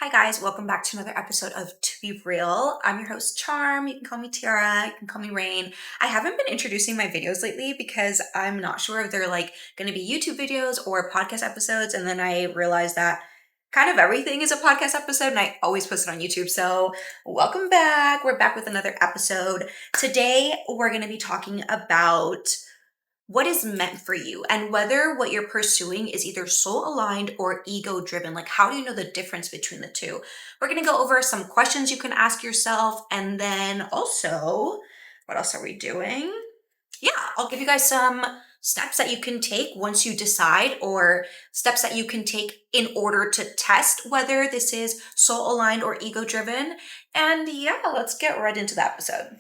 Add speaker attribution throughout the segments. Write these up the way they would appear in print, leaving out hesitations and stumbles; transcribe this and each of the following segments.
Speaker 1: Hi guys, welcome back to another episode of To Be Real. I'm your host Charm. You can call me Tiara, you can call me Rain. I haven't been introducing my videos lately because I'm not sure if they're going to be YouTube videos or podcast episodes, and then I realized that kind of everything is a podcast episode and I always post it on YouTube. So, welcome back. We're back with another episode. Today we're going to be talking about what is meant for you and whether what you're pursuing is either soul aligned or ego driven. Like, how do you know the difference between the two? We're going to go over some questions you can ask yourself. And then also, what else are we doing? Yeah, I'll give you guys some steps that you can take once you decide, or steps that you can take in order to test whether this is soul aligned or ego driven. And yeah, let's get right into the episode.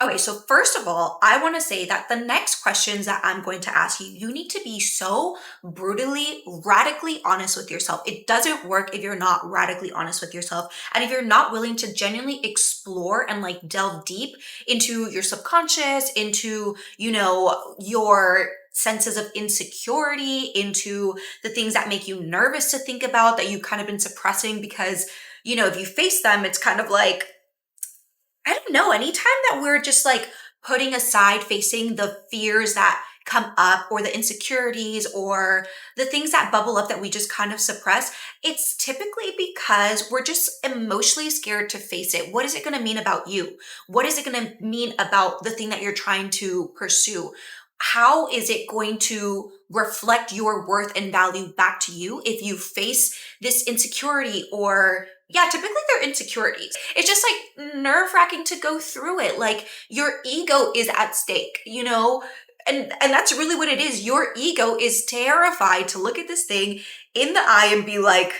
Speaker 1: Okay, so first of all, I want to say that the next questions that I'm going to ask you, you need to be so brutally, radically honest with yourself. It doesn't work if you're not radically honest with yourself. And if you're not willing to genuinely explore and delve deep into your subconscious, into, your senses of insecurity, into the things that make you nervous to think about that you've kind of been suppressing because, if you face them, it's kind of like, I don't know, anytime that we're just putting aside facing the fears that come up or the insecurities or the things that bubble up that we just kind of suppress, it's typically because we're just emotionally scared to face it. What is it going to mean about you? What is it going to mean about the thing that you're trying to pursue? How is it going to reflect your worth and value back to you if you face this insecurity? Or yeah, typically they're insecurities. It's just nerve-wracking to go through it. Like, your ego is at stake, and that's really what it is. Your ego is terrified to look at this thing in the eye and be like,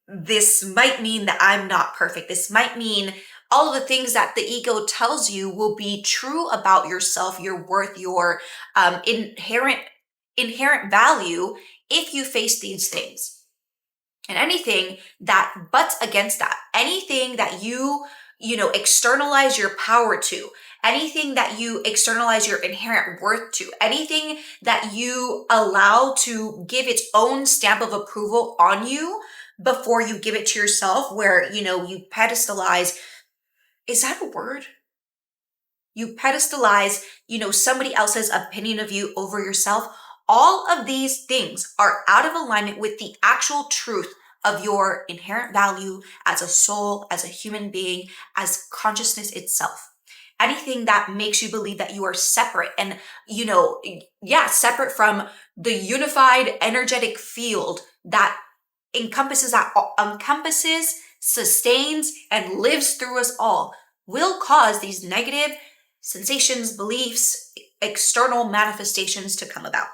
Speaker 1: this might mean that I'm not perfect. This might mean all of the things that the ego tells you will be true about yourself, your worth, your inherent value if you face these things. And anything that butts against that, anything that externalize your power to, anything that you externalize your inherent worth to, anything that you allow to give its own stamp of approval on you before you give it to yourself, where, you pedestalize, is that a word? You pedestalize, somebody else's opinion of you over yourself. All of these things are out of alignment with the actual truth of your inherent value as a soul, as a human being, as consciousness itself. Anything that makes you believe that you are separate and, separate from the unified energetic field that encompasses, sustains, and lives through us all, will cause these negative sensations, beliefs, external manifestations to come about.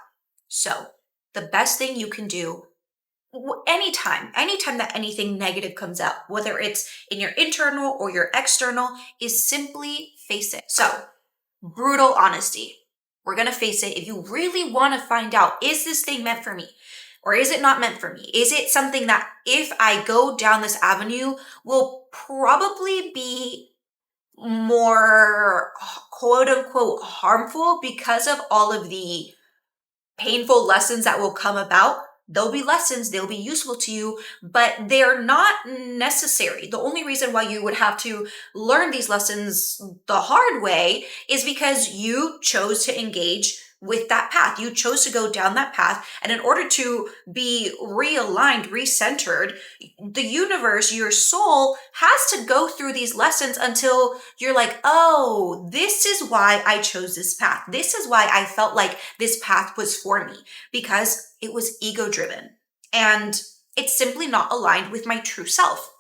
Speaker 1: So the best thing you can do anytime that anything negative comes up, whether it's in your internal or your external, is simply face it. So, brutal honesty. We're going to face it. If you really want to find out, is this thing meant for me? Or is it not meant for me? Is it something that if I go down this avenue will probably be more quote unquote harmful because of all of the painful lessons that will come about? They'll be lessons, they'll be useful to you, but they're not necessary. The only reason why you would have to learn these lessons the hard way is because you chose to engage with that path. You chose to go down that path. And in order to be realigned, recentered, the universe, your soul, has to go through these lessons until you're like, oh, this is why I chose this path. This is why I felt like this path was for me, because it was ego driven and it's simply not aligned with my true self.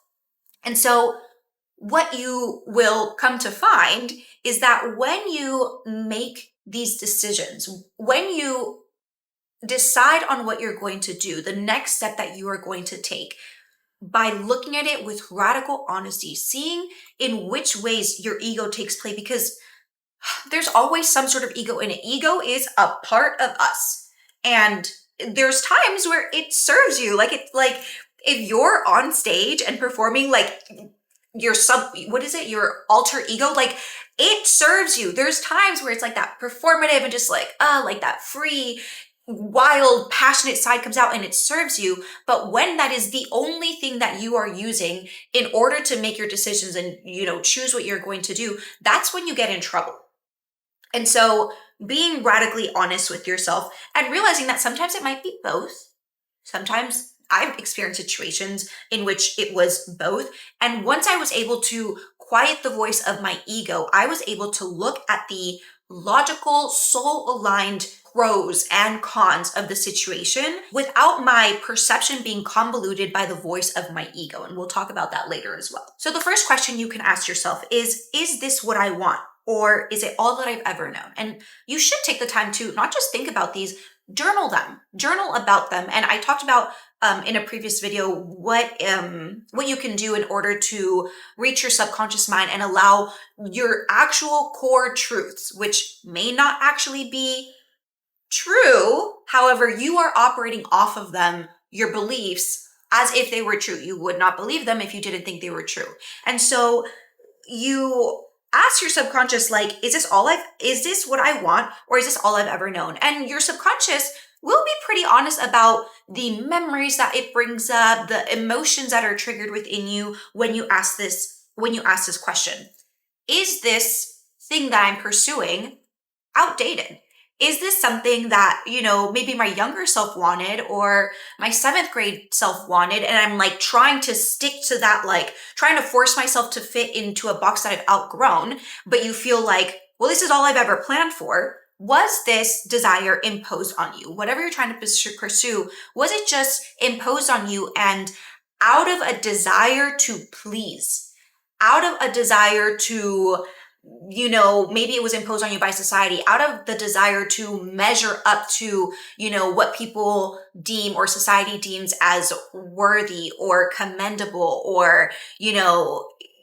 Speaker 1: And so what you will come to find is that when you make these decisions, when you decide on what you're going to do, the next step that you are going to take, by looking at it with radical honesty, seeing in which ways your ego takes play, because there's always some sort of ego in it. Ego is a part of us. And there's times where it serves you. If you're on stage and performing your alter ego, like it serves you. There's times where it's like that performative and just like that free, wild, passionate side comes out and it serves you. But when that is the only thing that you are using in order to make your decisions and, choose what you're going to do, that's when you get in trouble. And so being radically honest with yourself and realizing that sometimes it might be both. Sometimes I've experienced situations in which it was both. And once I was able to quiet the voice of my ego, I was able to look at the logical, soul aligned pros and cons of the situation without my perception being convoluted by the voice of my ego. And we'll talk about that later as well. So the first question you can ask yourself is this what I want? Or is it all that I've ever known? And you should take the time to not just think about these, journal about them. And I talked about in a previous video what you can do in order to reach your subconscious mind and allow your actual core truths, which may not actually be true. However, you are operating off of them, your beliefs, as if they were true. You would not believe them if you didn't think they were true. And so you ask your subconscious, like, is this what I want, or is this all I've ever known? And your subconscious will be pretty honest about the memories that it brings up, the emotions that are triggered within you when you ask this question. Is this thing that I'm pursuing outdated? Is this something that, maybe my younger self wanted or my 7th grade self wanted? And I'm like trying to stick to that, like trying to force myself to fit into a box that I've outgrown, but you feel like, well, this is all I've ever planned for. Was this desire imposed on you? Whatever you're trying to pursue, was it just imposed on you and out of a desire to please, out of a desire to, maybe it was imposed on you by society, out of the desire to measure up to, what people deem or society deems as worthy or commendable or,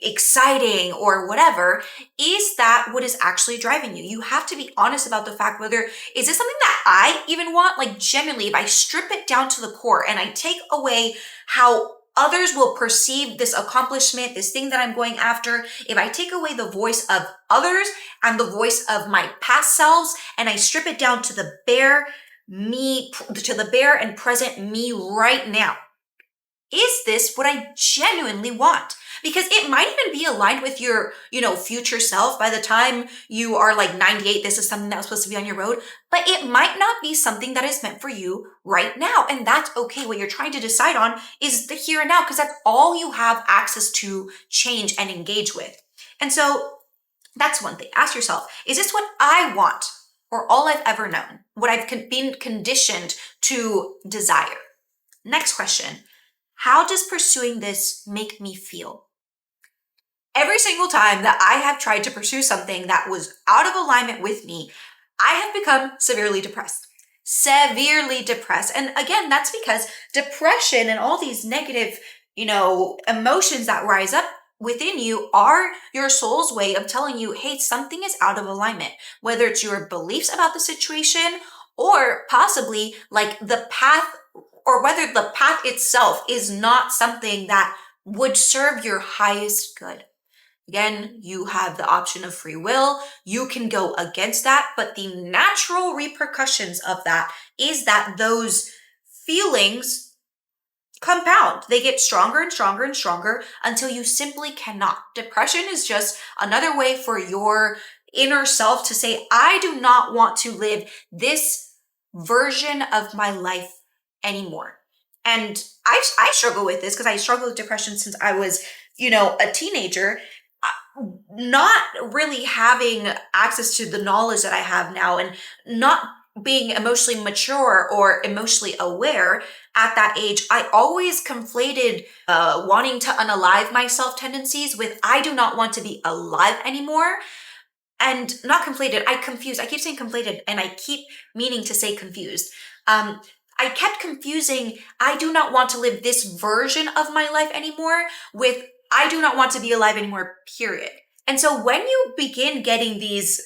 Speaker 1: exciting or whatever? Is that what is actually driving you? You have to be honest about the fact whether, is this something that I even want? Like genuinely, if I strip it down to the core and I take away how others will perceive this accomplishment, this thing that I'm going after, if I take away the voice of others and the voice of my past selves, and I strip it down to the bare and present me right now, is this what I genuinely want? Because it might even be aligned with your, future self. By the time you are like 98, this is something that was supposed to be on your road, but it might not be something that is meant for you right now. And that's okay. What you're trying to decide on is the here and now, because that's all you have access to change and engage with. And so that's one thing. Ask yourself, is this what I want or all I've ever known? What I've been conditioned to desire? Next question. How does pursuing this make me feel? Every single time that I have tried to pursue something that was out of alignment with me, I have become severely depressed. And again, that's because depression and all these negative, emotions that rise up within you are your soul's way of telling you, hey, something is out of alignment, whether it's your beliefs about the situation or possibly like the path, or whether the path itself is not something that would serve your highest good. Again, you have the option of free will. You can go against that, but the natural repercussions of that is that those feelings compound. They get stronger and stronger and stronger until you simply cannot. Depression is just another way for your inner self to say, I do not want to live this version of my life anymore. And I struggle with this because I struggled with depression since I was, a teenager, not really having access to the knowledge that I have now and not being emotionally mature or emotionally aware at that age. I always conflated wanting to unalive myself tendencies with I do not want to be alive anymore. And not conflated, I keep saying conflated and I keep meaning to say confused. I kept confusing, I do not want to live this version of my life anymore with I do not want to be alive anymore, period. And so when you begin getting these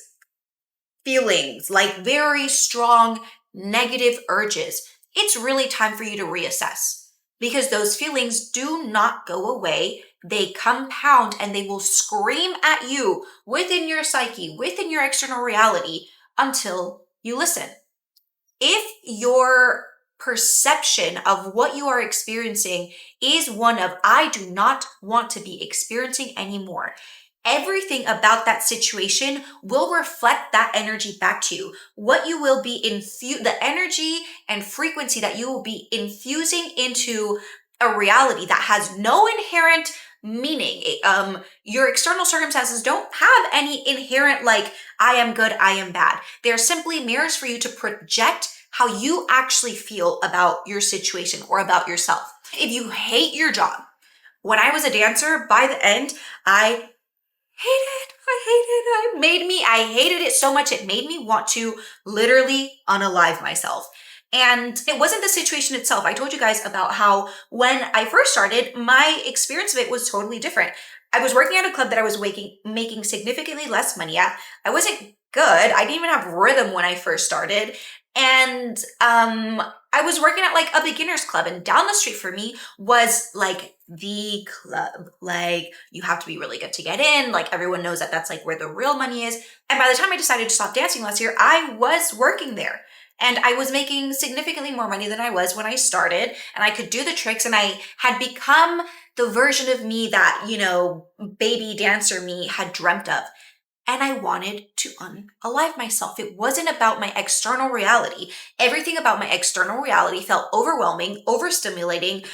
Speaker 1: feelings, like very strong negative urges, it's really time for you to reassess. because those feelings do not go away. They compound and they will scream at you within your psyche, within your external reality until you listen. If your perception of what you are experiencing is one of, I do not want to be experiencing anymore, everything about that situation will reflect that energy back to you. What you will be the energy and frequency that you will be infusing into a reality that has no inherent meaning. Your external circumstances don't have any inherent, like, I am good, I am bad. They're simply mirrors for you to project how you actually feel about your situation or about yourself. If you hate your job, when I was a dancer, by the end, I I hated it so much. It made me want to literally unalive myself. And it wasn't the situation itself. I told you guys about how when I first started, my experience of it was totally different. I was working at a club that I was making significantly less money at. I wasn't good. I didn't even have rhythm when I first started. And I was working at like a beginner's club, and down the street for me was like the club. Like, you have to be really good to get in. Like, everyone knows that that's like where the real money is. And by the time I decided to stop dancing last year, I was working there. And I was making significantly more money than I was when I started. And I could do the tricks, and I had become the version of me that, baby dancer me had dreamt of. And I wanted to unalive myself. It wasn't about my external reality. Everything about my external reality felt overwhelming, overstimulating,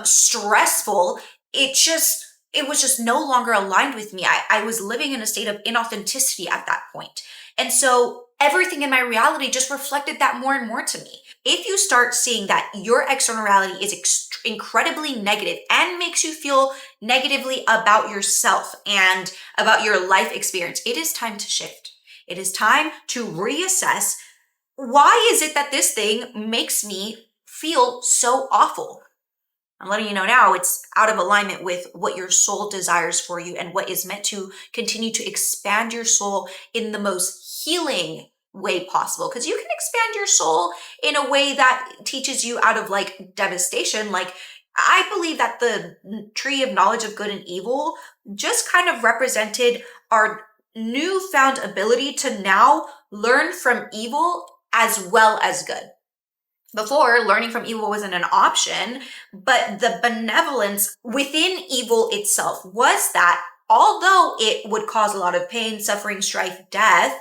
Speaker 1: stressful. It was just no longer aligned with me. I was living in a state of inauthenticity at that point. And so everything in my reality just reflected that more and more to me. If you start seeing that your external reality is incredibly negative and makes you feel negatively about yourself and about your life experience, it is time to shift. It is time to reassess, why is it that this thing makes me feel so awful? I'm letting you know now, it's out of alignment with what your soul desires for you and what is meant to continue to expand your soul in the most healing way possible. Because you can expand your soul in a way that teaches you out of like devastation. Like, I believe that the tree of knowledge of good and evil just kind of represented our newfound ability to now learn from evil as well as good. Before, learning from evil wasn't an option, but the benevolence within evil itself was that although it would cause a lot of pain, suffering, strife, death,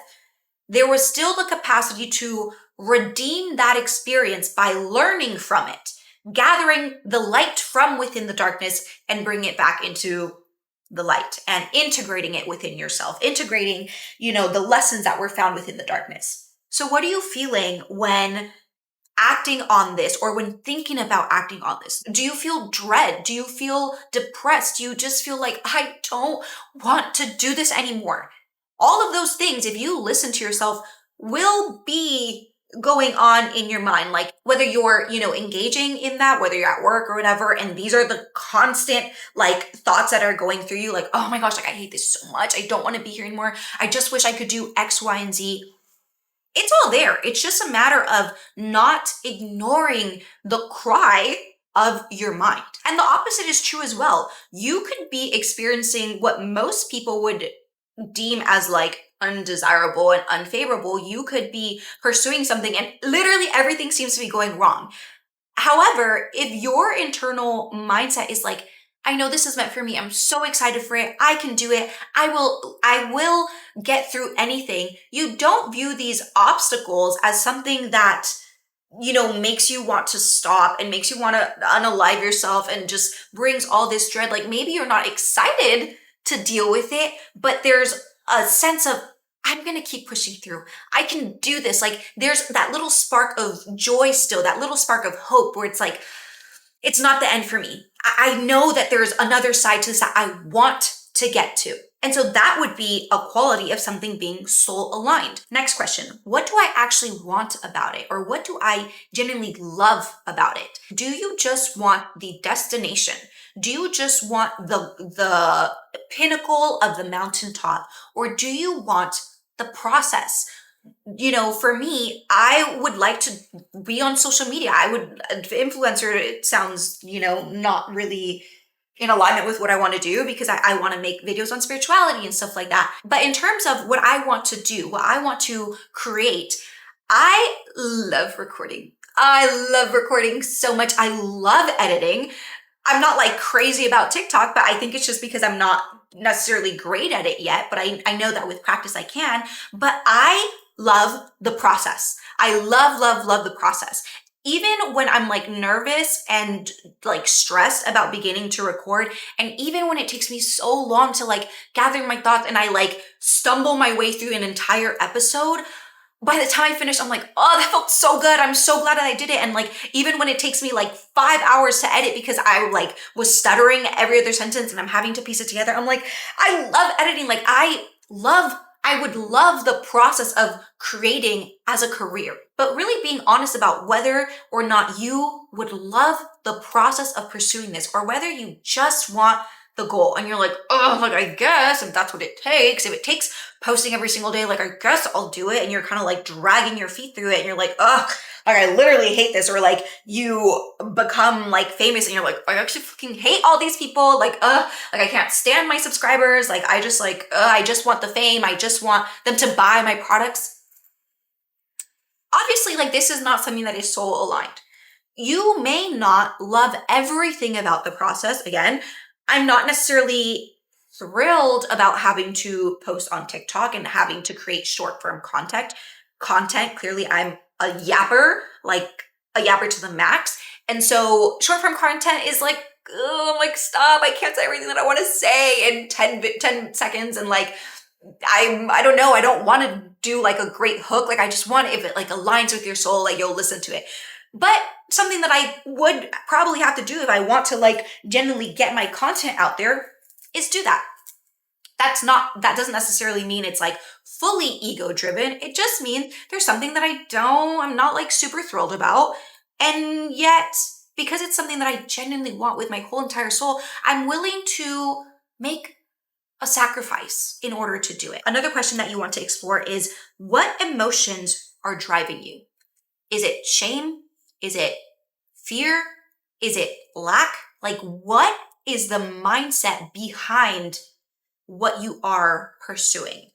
Speaker 1: there was still the capacity to redeem that experience by learning from it, gathering the light from within the darkness and bringing it back into the light and integrating it within yourself, integrating, the lessons that were found within the darkness. So what are you feeling when acting on this, or when thinking about acting on this? Do you feel dread? Do you feel depressed? Do you just feel like, I don't want to do this anymore? All of those things, if you listen to yourself, will be going on in your mind. Like, whether you're, engaging in that, whether you're at work or whatever, and these are the constant like thoughts that are going through you, like, oh my gosh, like, I hate this so much. I don't want to be here anymore. I just wish I could do X, Y, and Z. It's all there. It's just a matter of not ignoring the cry of your mind. And the opposite is true as well. You could be experiencing what most people would deem as like undesirable and unfavorable. You could be pursuing something and literally everything seems to be going wrong. However, if your internal mindset is like, I know this is meant for me. I'm so excited for it. I can do it. I will get through anything. You don't view these obstacles as something that, makes you want to stop and makes you want to unalive yourself and just brings all this dread. Like, maybe you're not excited to deal with it, but there's a sense of, I'm going to keep pushing through. I can do this. Like, there's that little spark of joy still, that little spark of hope where it's like, it's not the end for me. I know that there's another side to this that I want to get to. And so that would be a quality of something being soul aligned. Next question. What do I actually want about it? Or what do I genuinely love about it? Do you just want the destination? Do you just want the pinnacle of the mountaintop? Or do you want the process? For me, I would like to be on social media. Influencer, it sounds, not really in alignment with what I want to do, because I want to make videos on spirituality and stuff like that. But in terms of what I want to do, what I want to create, I love recording. I love recording so much. I love editing. I'm not like crazy about TikTok, but I think it's just because I'm not necessarily great at it yet. But I know that with practice I can. But I love the process. I love, love, love the process. Even when I'm like nervous and like stressed about beginning to record, and even when it takes me so long to like gather my thoughts and I like stumble my way through an entire episode, by the time I finish, I'm like, oh, that felt so good. I'm so glad that I did it. And like, even when it takes me like 5 hours to edit because I like was stuttering every other sentence and I'm having to piece it together, I'm like, I love editing. Like I would love the process of creating as a career, but really being honest about whether or not you would love the process of pursuing this, or whether you just want the goal and you're like, oh, like, I guess if that's what it takes, if it takes posting every single day, like, I guess I'll do it. And you're kind of like dragging your feet through it. And you're like, ugh, like, I literally hate this. Or like you become like famous and you're like, I actually fucking hate all these people. Like, like I can't stand my subscribers. Like, I just like, I just want the fame. I just want them to buy my products. Obviously, like, this is not something that is soul aligned. You may not love everything about the process. Again, I'm not necessarily thrilled about having to post on TikTok and having to create short form content. Clearly, I'm a yapper, like a yapper to the max. And so short form content is like, I'm like, stop, I can't say everything that I want to say in 10 seconds. And like, I don't know, I don't want to do like a great hook. Like, I just want, if it like aligns with your soul, like, you'll listen to it. But something that I would probably have to do if I want to like genuinely get my content out there is do that. That doesn't necessarily mean it's like fully ego driven. It just means there's something that I'm not like super thrilled about. And yet, because it's something that I genuinely want with my whole entire soul, I'm willing to make a sacrifice in order to do it. Another question that you want to explore is, what emotions are driving you? Is it shame? Is it fear? Is it lack? Like, what is the mindset behind what you are pursuing?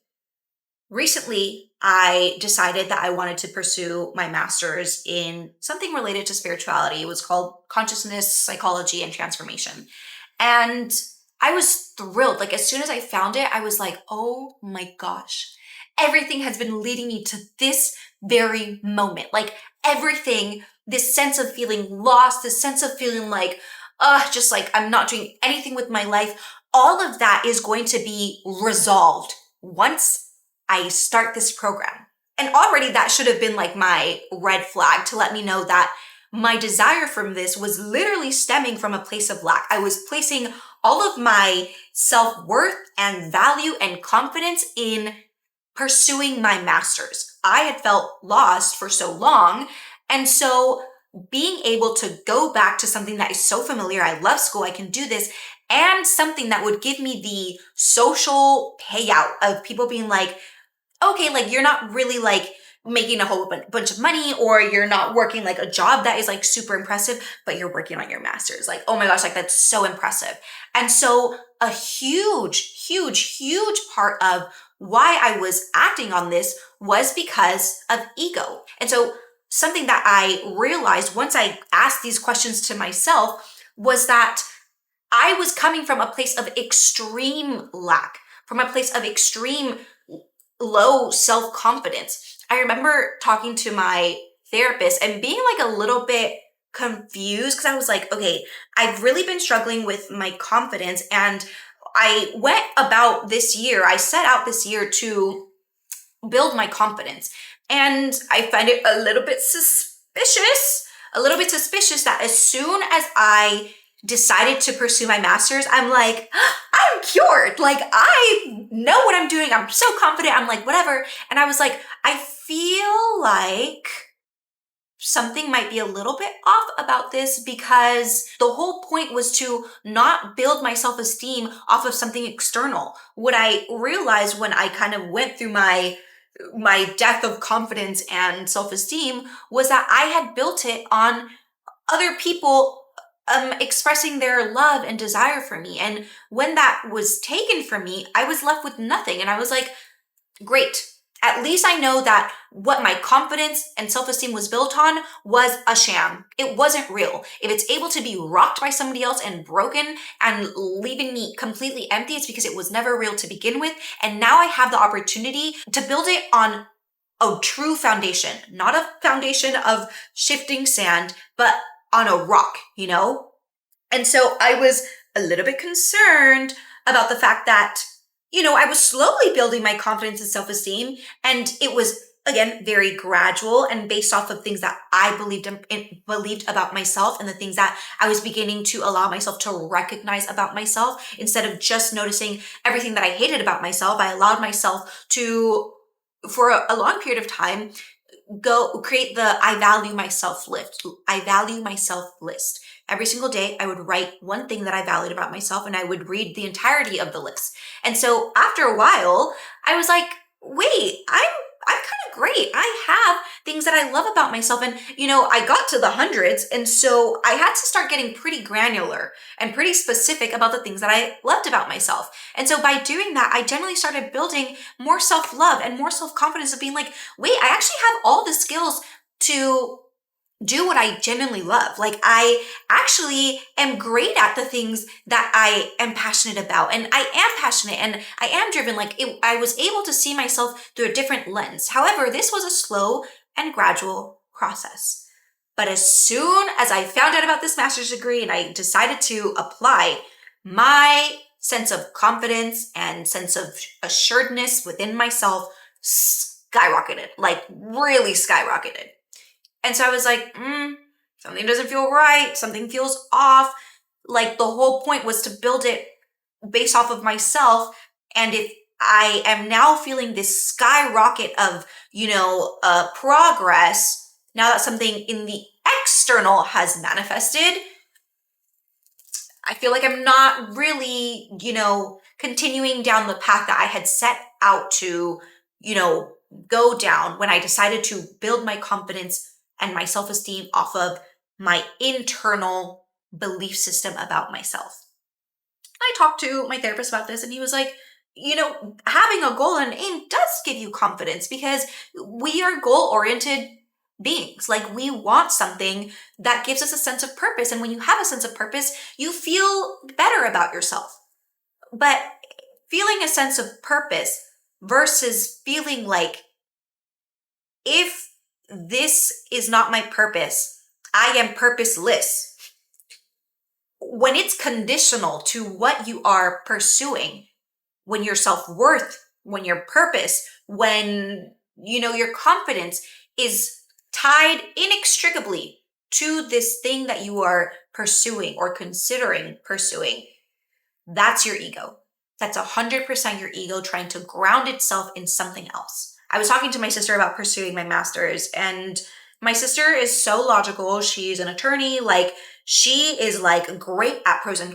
Speaker 1: Recently, I decided that I wanted to pursue my master's in something related to spirituality. It was called Consciousness, Psychology, and Transformation. And I was thrilled. Like, as soon as I found it, I was like, oh my gosh, everything has been leading me to this very moment. Like, everything, this sense of feeling lost, this sense of feeling like, just like I'm not doing anything with my life. All of that is going to be resolved once I start this program. And already that should have been like my red flag to let me know that my desire from this was literally stemming from a place of lack. I was placing all of my self-worth and value and confidence in pursuing my master's. I had felt lost for so long. And so being able to go back to something that is so familiar, I love school, I can do this, and something that would give me the social payout of people being like, okay, like, you're not really like making a whole bunch of money, or you're not working like a job that is like super impressive, but you're working on your master's. Like, oh my gosh, like, that's so impressive. And so a huge, huge, huge part of why I was acting on this was because of ego. And so something that I realized once I asked these questions to myself was that I was coming from a place of extreme lack, from a place of extreme low self-confidence. I remember talking to my therapist and being like a little bit confused, because I was like, okay, I've really been struggling with my confidence. And I set out this year to build my confidence. And I find it a little bit suspicious that as soon as I decided to pursue my master's, I'm like, I'm cured. Like, I know what I'm doing. I'm so confident. I'm like, whatever. And I was like, I feel like something might be a little bit off about this, because the whole point was to not build my self-esteem off of something external. What I realized when I kind of went through my my death of confidence and self-esteem was that I had built it on other people expressing their love and desire for me. And when that was taken from me, I was left with nothing. And I was like, great. At least I know that what my confidence and self-esteem was built on was a sham. It wasn't real. If it's able to be rocked by somebody else and broken and leaving me completely empty, it's because it was never real to begin with. And now I have the opportunity to build it on a true foundation, not a foundation of shifting sand, but on a rock, you know? And so I was a little bit concerned about the fact that, I was slowly building my confidence and self-esteem, and it was, again, very gradual and based off of things that I believed about myself and the things that I was beginning to allow myself to recognize about myself. Instead of just noticing everything that I hated about myself, I allowed myself to, for a long period of time, go create the I value myself list. Every single day, I would write one thing that I valued about myself, and I would read the entirety of the list. And so after a while, I was like, wait, I'm kind of great. I have things that I love about myself. And, I got to the hundreds. And so I had to start getting pretty granular and pretty specific about the things that I loved about myself. And so by doing that, I generally started building more self-love and more self-confidence of being like, wait, I actually have all the skills to do what I genuinely love. Like, I actually am great at the things that I am passionate about. And I am passionate and I am driven. I was able to see myself through a different lens. However, this was a slow and gradual process. But as soon as I found out about this master's degree and I decided to apply, my sense of confidence and sense of assuredness within myself skyrocketed, like really skyrocketed. And so I was like, something doesn't feel right. Something feels off. Like, the whole point was to build it based off of myself. And if I am now feeling this skyrocket of, progress, now that something in the external has manifested, I feel like I'm not really, continuing down the path that I had set out to, go down when I decided to build my confidence and my self-esteem off of my internal belief system about myself. I talked to my therapist about this, and he was like, having a goal and aim does give you confidence because we are goal-oriented beings. Like, we want something that gives us a sense of purpose. And when you have a sense of purpose, you feel better about yourself. But feeling a sense of purpose versus feeling like, if this is not my purpose, I am purposeless. When it's conditional to what you are pursuing, when your self-worth, when your purpose, when, your confidence is tied inextricably to this thing that you are pursuing or considering pursuing, that's your ego. That's 100% your ego trying to ground itself in something else. I was talking to my sister about pursuing my master's, and my sister is so logical. She's an attorney. Like, she is like great at pros and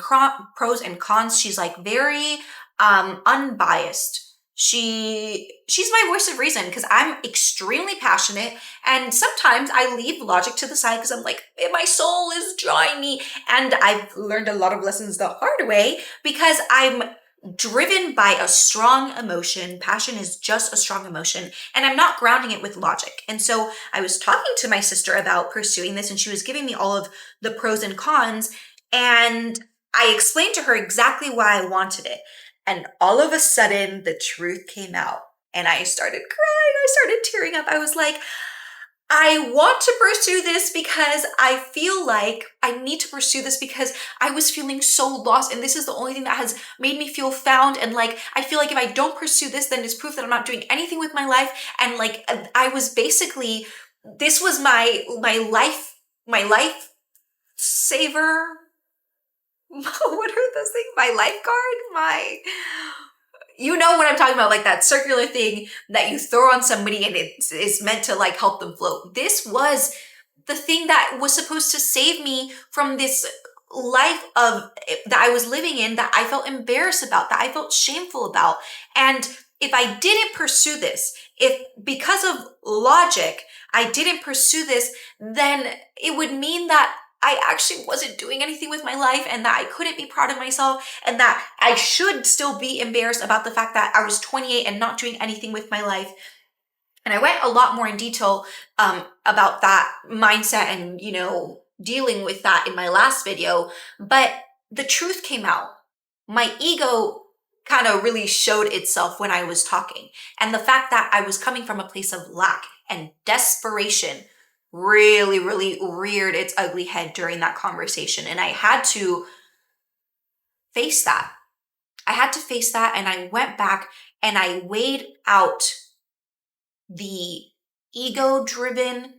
Speaker 1: cons. She's like very unbiased. She's my voice of reason because I'm extremely passionate, and sometimes I leave logic to the side because I'm like, my soul is drawing me. And I've learned a lot of lessons the hard way because I'm driven by a strong emotion. Passion is just a strong emotion, and I'm not grounding it with logic. And so I was talking to my sister about pursuing this, and she was giving me all of the pros and cons, and I explained to her exactly why I wanted it. And all of a sudden, the truth came out, and I started crying. I started tearing up. I was like, I want to pursue this because I feel like I need to pursue this because I was feeling so lost, and this is the only thing that has made me feel found. And like, I feel like if I don't pursue this, then it's proof that I'm not doing anything with my life. And like, I was basically, this was my life saver. What are those things? My lifeguard? You know what I'm talking about, like that circular thing that you throw on somebody and it is meant to like help them float. This was the thing that was supposed to save me from this life of that I was living in, that I felt embarrassed about, that I felt shameful about. And if I didn't pursue this, if because of logic, I didn't pursue this, then it would mean that I actually wasn't doing anything with my life and that I couldn't be proud of myself and that I should still be embarrassed about the fact that I was 28 and not doing anything with my life. And I went a lot more in detail about that mindset and, dealing with that in my last video. But the truth came out. My ego kind of really showed itself when I was talking. And the fact that I was coming from a place of lack and desperation really, really reared its ugly head during that conversation. And I had to face that. I had to face that. And I went back and I weighed out the ego-driven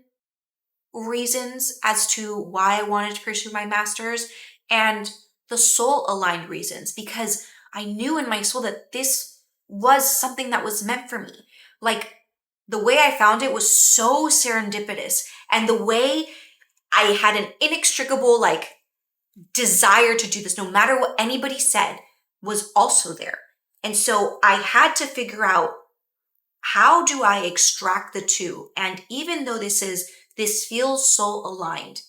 Speaker 1: reasons as to why I wanted to pursue my master's and the soul-aligned reasons, because I knew in my soul that this was something that was meant for me. Like, the way I found it was so serendipitous, and the way I had an inextricable, desire to do this, no matter what anybody said, was also there. And so I had to figure out, how do I extract the two? And even though this feels soul aligned,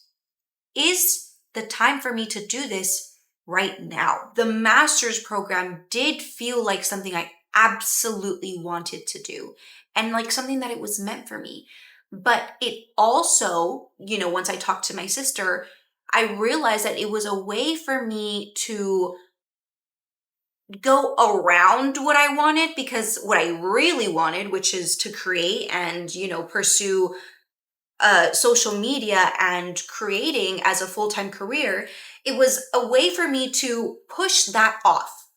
Speaker 1: is the time for me to do this right now? The master's program did feel like something I absolutely wanted to do and like something that it was meant for me. But it also, once I talked to my sister, I realized that it was a way for me to go around what I wanted, because what I really wanted, which is to create and, pursue social media and creating as a full-time career, it was a way for me to push that off.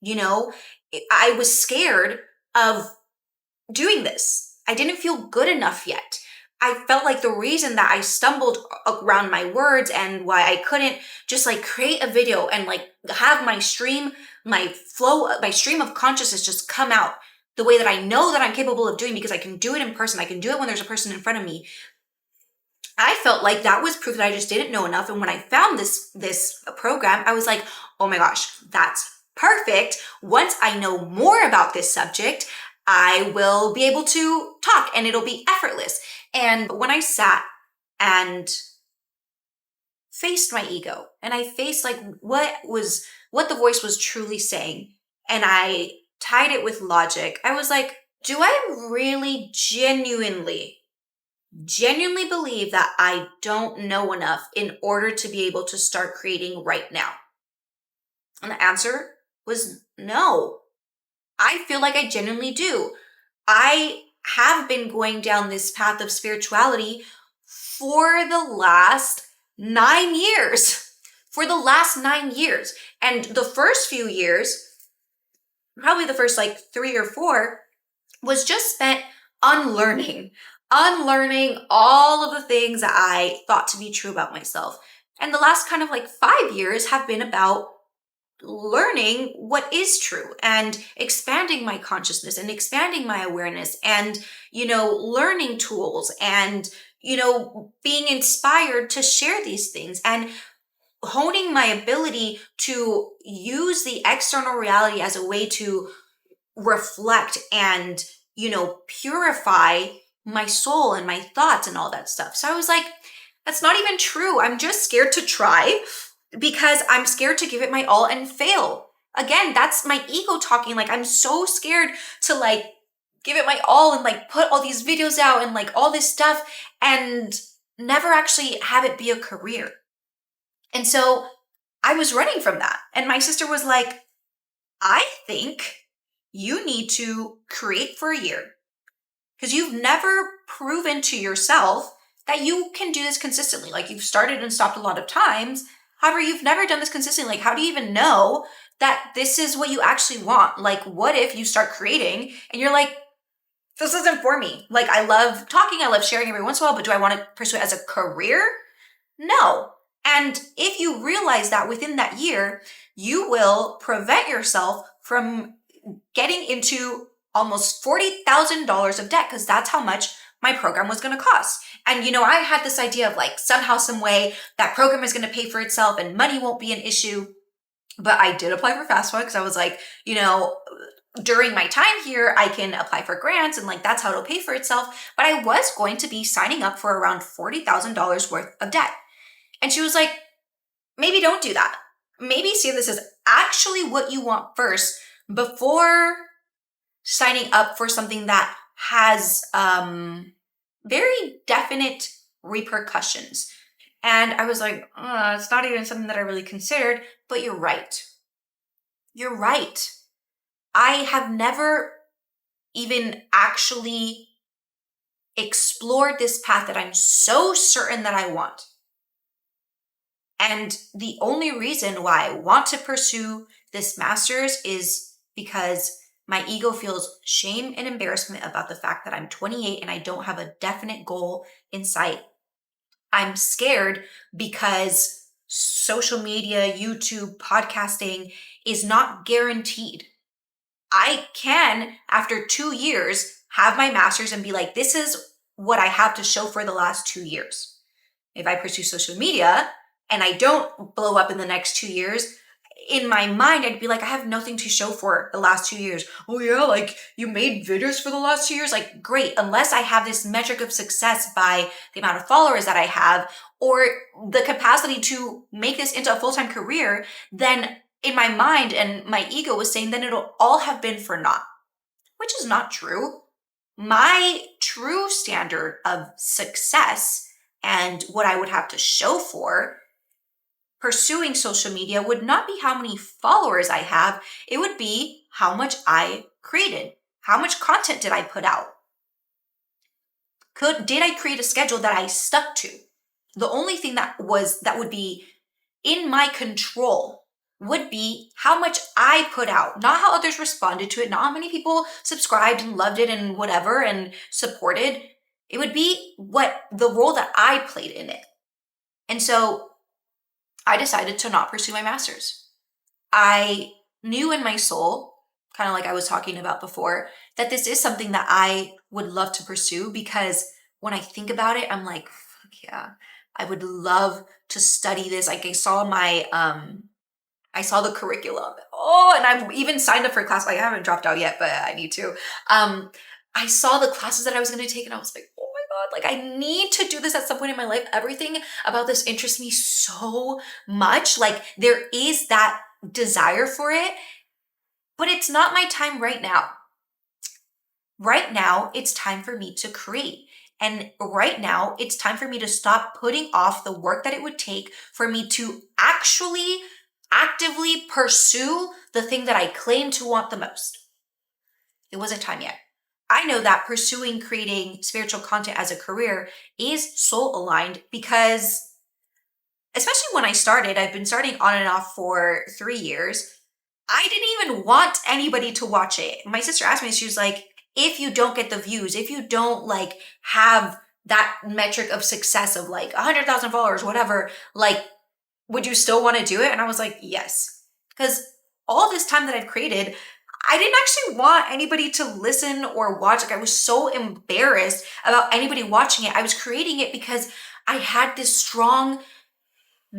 Speaker 1: I was scared of doing this. I didn't feel good enough yet. I felt like the reason that I stumbled around my words and why I couldn't just create a video and have my stream of consciousness just come out the way that I know that I'm capable of doing, because I can do it in person. I can do it when there's a person in front of me. I felt like that was proof that I just didn't know enough. And when I found this program, I was like, oh my gosh, that's perfect. Once I know more about this subject, I will be able to talk and it'll be effortless. And when I sat and faced my ego and I faced what the voice was truly saying, and I tied it with logic, I was like, do I really genuinely believe that I don't know enough in order to be able to start creating right now? And the answer was no. I feel like I genuinely do. I have been going down this path of spirituality for the last 9 years. For the last 9 years. And the first few years, probably the first 3 or 4, was just spent unlearning all of the things that I thought to be true about myself. And the last kind of 5 years have been about learning what is true and expanding my consciousness and expanding my awareness and, learning tools and, being inspired to share these things and honing my ability to use the external reality as a way to reflect and, purify my soul and my thoughts and all that stuff. So I was like, that's not even true. I'm just scared to try because I'm scared to give it my all and fail. Again, that's my ego talking. I'm so scared to give it my all and put all these videos out and all this stuff and never actually have it be a career. And so I was running from that. And my sister was like, I think you need to create for a year because you've never proven to yourself that you can do this consistently. You've started and stopped a lot of times. However, you've never done this consistently. How do you even know that this is what you actually want? What if you start creating and you're like, this isn't for me. I love talking, I love sharing every once in a while, but do I want to pursue it as a career? No. And if you realize that within that year, you will prevent yourself from getting into almost $40,000 of debt, because that's how much my program was going to cost. And, I had this idea of somehow, some way that program is going to pay for itself and money won't be an issue. But I did apply for FAFSA because I was like, during my time here, I can apply for grants and like that's how it'll pay for itself. But I was going to be signing up for around $40,000 worth of debt. And she was like, maybe don't do that. Maybe see this as actually what you want first before signing up for something that has very definite repercussions. And I was like, it's not even something that I really considered, but you're right. You're right. I have never even actually explored this path that I'm so certain that I want. And the only reason why I want to pursue this master's is because my ego feels shame and embarrassment about the fact that I'm 28 and I don't have a definite goal in sight. I'm scared because social media, YouTube, podcasting is not guaranteed. I can, after 2 years, have my master's and be like, this is what I have to show for the last 2 years. If I pursue social media and I don't blow up in the next 2 years, in my mind, I'd be like, I have nothing to show for the last 2 years. Oh yeah, like you made videos for the last 2 years? Like great, unless I have this metric of success by the amount of followers that I have or the capacity to make this into a full-time career, then in my mind and my ego was saying then it'll all have been for naught, which is not true. My true standard of success and what I would have to show for pursuing social media would not be how many followers I have. It would be how much I created. How much content did I put out? Did I create a schedule that I stuck to? The only thing that would be in my control would be how much I put out, not how others responded to it, not how many people subscribed and loved it and whatever and supported. It would be what the role that I played in it. And so I decided to not pursue my master's. I knew in my soul, kind of like I was talking about before, that this is something that I would love to pursue because when I think about it, I'm like, fuck yeah, I would love to study this. Like I saw the curriculum. Oh, and I've even signed up for a class. Like I haven't dropped out yet, but I need to. I saw the classes that I was going to take and I was like, oh my God, like I need to do this at some point in my life. Everything about this interests me so much. Like there is that desire for it, but it's not my time right now. Right now, it's time for me to create. And right now, it's time for me to stop putting off the work that it would take for me to actually actively pursue the thing that I claim to want the most. It wasn't time yet. I know that pursuing creating spiritual content as a career is soul aligned because, especially when I started, I've been starting on and off for 3 years. I didn't even want anybody to watch it. My sister asked me, she was like, if you don't get the views, if you don't like have that metric of success of like 100,000 followers, whatever, like, would you still want to do it? And I was like, yes. Because all this time that I've created, I didn't actually want anybody to listen or watch. Like I was so embarrassed about anybody watching it. I was creating it because I had this strong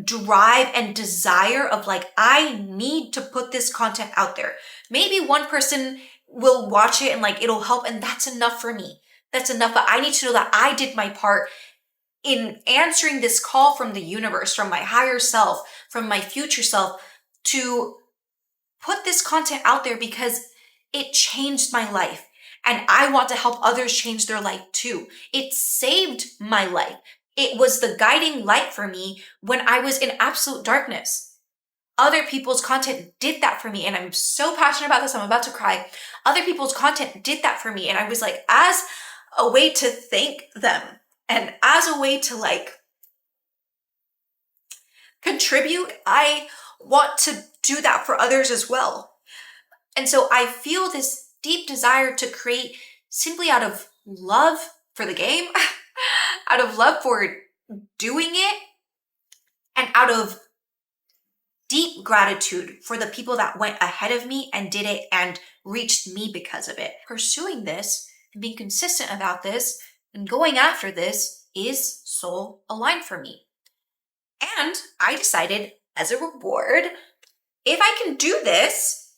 Speaker 1: drive and desire of like, I need to put this content out there. Maybe one person will watch it and like, it'll help. And that's enough for me. That's enough. But I need to know that I did my part in answering this call from the universe, from my higher self, from my future self to put this content out there because it changed my life. And I want to help others change their life too. It saved my life. It was the guiding light for me when I was in absolute darkness. Other people's content did that for me. And I'm so passionate about this. I'm about to cry. Other people's content did that for me. And I was like, as a way to thank them and as a way to like contribute, I want to do that for others as well. And so I feel this deep desire to create simply out of love for the game, out of love for doing it, and out of deep gratitude for the people that went ahead of me and did it and reached me because of it. Pursuing this and being consistent about this and going after this is soul aligned for me. And I decided as a reward, if I can do this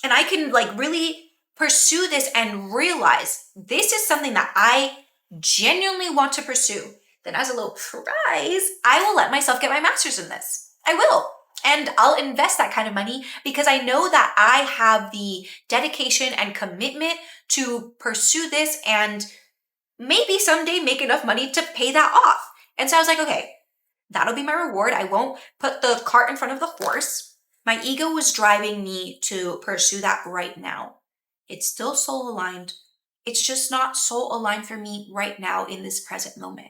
Speaker 1: and I can like really pursue this and realize this is something that I genuinely want to pursue, then as a little prize, I will let myself get my master's in this. I will. And I'll invest that kind of money because I know that I have the dedication and commitment to pursue this and maybe someday make enough money to pay that off. And so I was like, okay, that'll be my reward. I won't put the cart in front of the horse. My ego was driving me to pursue that right now. It's still soul aligned. It's just not soul aligned for me right now in this present moment.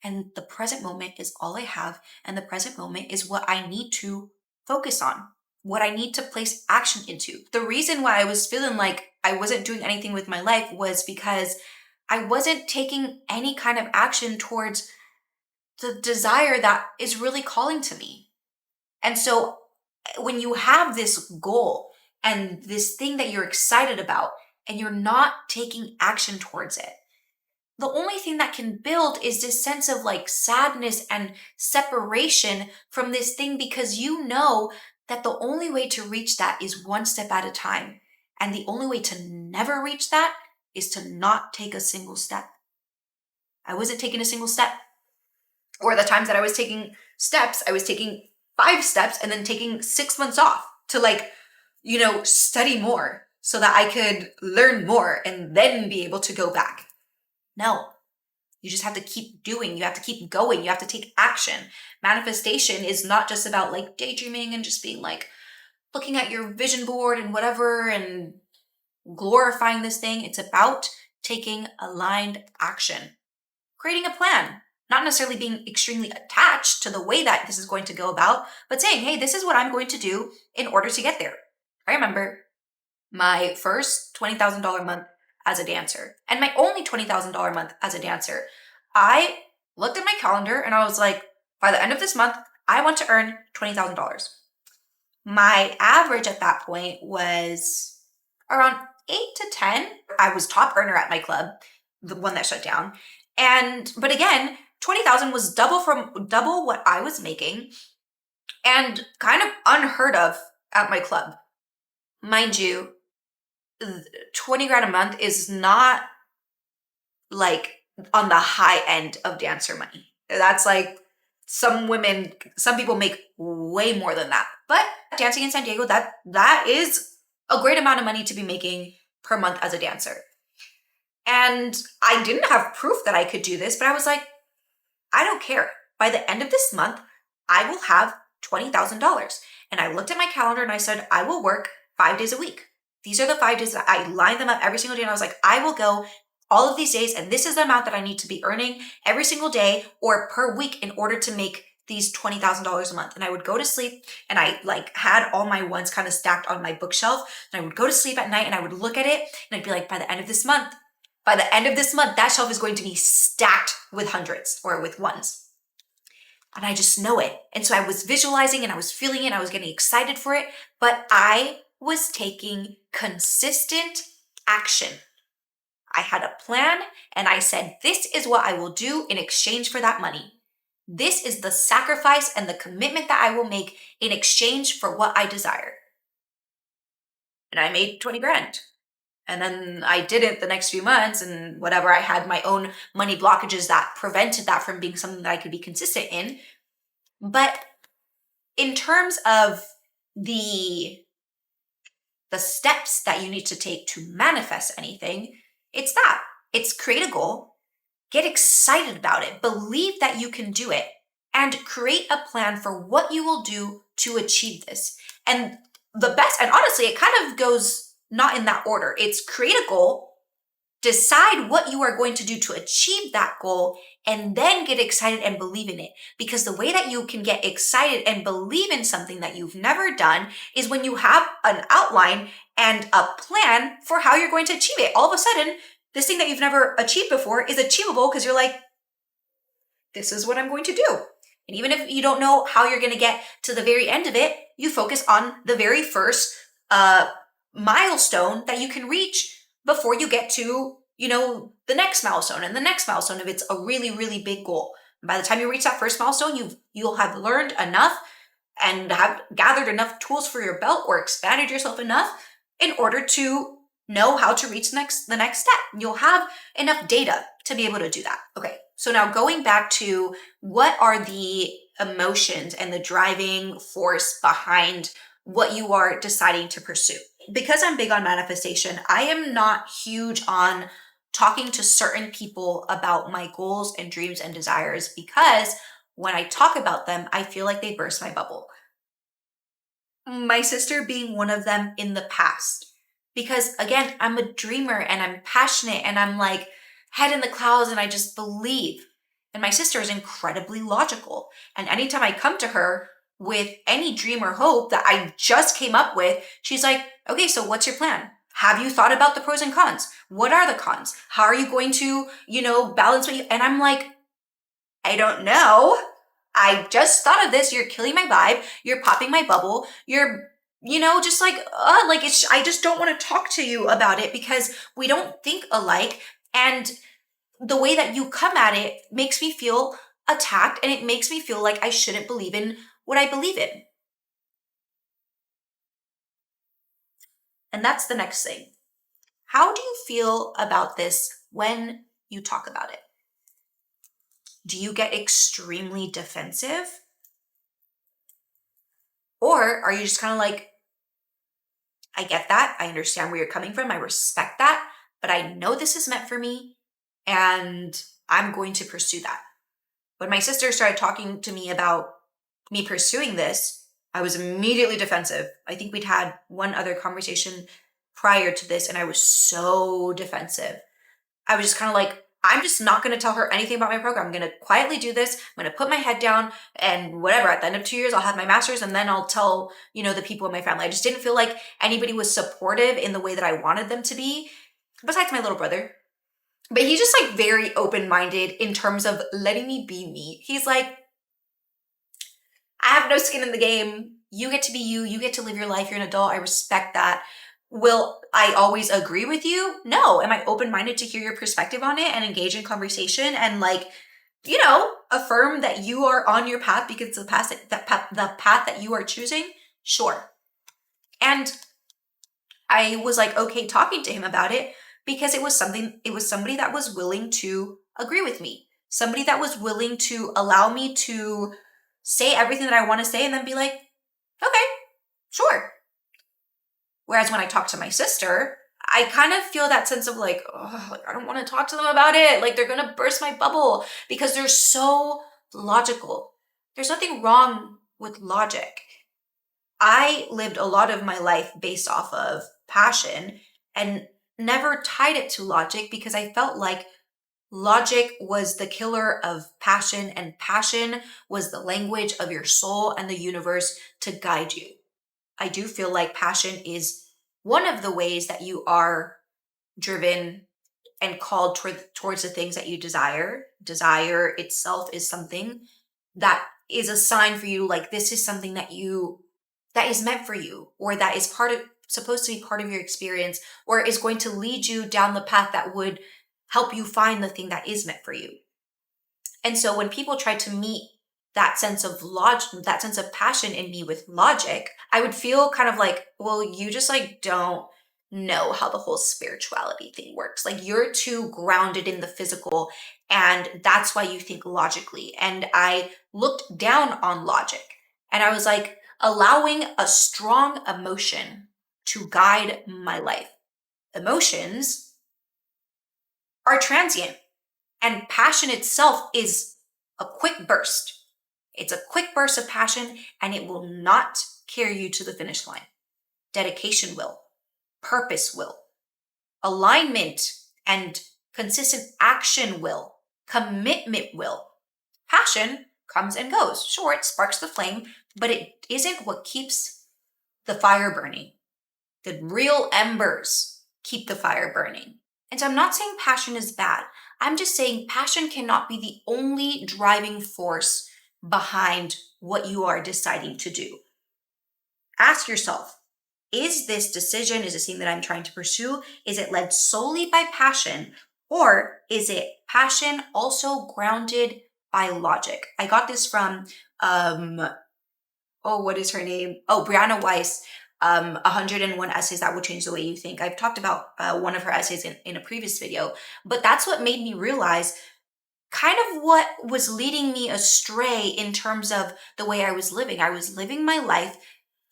Speaker 1: And the present moment is all I have. And the present moment is what I need to focus on, what I need to place action into. The reason why I was feeling like I wasn't doing anything with my life was because I wasn't taking any kind of action towards the desire that is really calling to me. And so when you have this goal and this thing that you're excited about and you're not taking action towards it, the only thing that can build is this sense of like sadness and separation from this thing because you know that the only way to reach that is one step at a time. And the only way to never reach that is to not take a single step. I wasn't taking a single step. Or the times that I was taking steps, I was taking 5 steps and then taking 6 months off to study more so that I could learn more and then be able to go back. No, you just have to keep doing. You have to keep going. You have to take action. Manifestation is not just about like daydreaming and just being like looking at your vision board and whatever and glorifying this thing. It's about taking aligned action, creating a plan, not necessarily being extremely attached to the way that this is going to go about, but saying, hey, this is what I'm going to do in order to get there. I remember my first $20,000 month as a dancer and my only $20,000 month as a dancer. I looked at my calendar and I was like, by the end of this month, I want to earn $20,000. My average at that point was around 8 to 10. I was top earner at my club, the one that shut down. But again, 20,000 was double what I was making and kind of unheard of at my club. Mind you, 20 grand a month is not like on the high end of dancer money. That's like some people make way more than that. But dancing in San Diego, that is a great amount of money to be making per month as a dancer. And I didn't have proof that I could do this, but I was like, I don't care. By the end of this month, I will have $20,000. And I looked at my calendar and I said, I will work 5 days a week. These are the 5 days that I lined them up every single day. And I was like, I will go all of these days. And this is the amount that I need to be earning every single day or per week in order to make these $20,000 a month. And I would go to sleep and I had all my ones kind of stacked on my bookshelf. And I would go to sleep at night and I would look at it and I'd be like, by the end of this month, that shelf is going to be stacked with hundreds or with ones. And I just know it. And so I was visualizing and I was feeling it. And I was getting excited for it. But I was taking consistent action. I had a plan and I said, this is what I will do in exchange for that money. This is the sacrifice and the commitment that I will make in exchange for what I desire. And I made 20 grand. And then I didn't the next few months and whatever. I had my own money blockages that prevented that from being something that I could be consistent in. But in terms of the steps that you need to take to manifest anything, it's create a goal, get excited about it, believe that you can do it, and create a plan for what you will do to achieve this. And the best, and honestly, it kind of goes not in that order. It's create a goal, decide what you are going to do to achieve that goal, and then get excited and believe in it. Because the way that you can get excited and believe in something that you've never done is when you have an outline and a plan for how you're going to achieve it. All of a sudden, this thing that you've never achieved before is achievable because you're like, this is what I'm going to do. And even if you don't know how you're going to get to the very end of it, you focus on the very first milestone that you can reach before you get to, the next milestone and the next milestone if it's a really, really big goal. And by the time you reach that first milestone, you'll have learned enough and have gathered enough tools for your belt or expanded yourself enough in order to know how to reach the next step. You'll have enough data to be able to do that. Okay, so now going back to what are the emotions and the driving force behind what you are deciding to pursue. Because I'm big on manifestation, I am not huge on talking to certain people about my goals and dreams and desires because when I talk about them, I feel like they burst my bubble. My sister being one of them in the past. Because again, I'm a dreamer and I'm passionate and I'm like head in the clouds and I just believe. And my sister is incredibly logical. And anytime I come to her with any dream or hope that I just came up with, she's like, okay, so what's your plan? Have you thought about the pros and cons? What are the cons? How are you going to, balance what you, and I'm like, I don't know. I just thought of this. You're killing my vibe. You're popping my bubble. You're, just like it's, I just don't want to talk to you about it because we don't think alike. And the way that you come at it makes me feel attacked and it makes me feel like I shouldn't believe in what I believe in. And that's the next thing. How do you feel about this when you talk about it? Do you get extremely defensive? Or are you just kind of like, I get that. I understand where you're coming from. I respect that. But I know this is meant for me and I'm going to pursue that. When my sister started talking to me about me pursuing this, I was immediately defensive. I think we'd had one other conversation prior to this and I was so defensive. I was just kind of like, I'm just not going to tell her anything about my program. I'm going to quietly do this. I'm going to put my head down and whatever. At the end of 2 years, I'll have my master's and then I'll tell, the people in my family. I just didn't feel like anybody was supportive in the way that I wanted them to be, besides my little brother. But he's just like very open-minded in terms of letting me be me. He's like, I have no skin in the game. You get to be you. You get to live your life. You're an adult. I respect that. Will I always agree with you? No. Am I open-minded to hear your perspective on it and engage in conversation and affirm that you are on your path because the path that you are choosing? Sure. And I was like, okay, talking to him about it because it was somebody that was willing to agree with me. Somebody that was willing to allow me to say everything that I want to say and then be like, okay, sure. Whereas when I talk to my sister, I kind of feel that sense of like, oh, I don't want to talk to them about it. Like they're going to burst my bubble because they're so logical. There's nothing wrong with logic. I lived a lot of my life based off of passion and never tied it to logic because I felt like logic was the killer of passion and passion was the language of your soul and the universe to guide you. I do feel like passion is one of the ways that you are driven and called towards the things that you desire. Desire itself is something that is a sign for you, like this is something that is meant for you, or that is supposed to be part of your experience, or is going to lead you down the path that would help you find the thing that is meant for you. And so when people try to meet that sense of logic, that sense of passion in me with logic, I would feel kind of like, well, you just like don't know how the whole spirituality thing works. Like you're too grounded in the physical and that's why you think logically. And I looked down on logic and I was like, allowing a strong emotion to guide my life. Emotions are transient and passion itself is a quick burst. It's a quick burst of passion and it will not carry you to the finish line. Dedication will. Purpose will. Alignment and consistent action will. Commitment will. Passion comes and goes. Sure, it sparks the flame, but it isn't what keeps the fire burning. The real embers keep the fire burning. And so I'm not saying passion is bad. I'm just saying passion cannot be the only driving force behind what you are deciding to do. Ask yourself, is this decision, is this thing that I'm trying to pursue, is it led solely by passion or is it passion also grounded by logic? I got this from, what is her name? Oh, Brianna Weiss. 101 essays that will change the way you think. I've talked about one of her essays in a previous video, but that's what made me realize kind of what was leading me astray in terms of the way I was living. I was living my life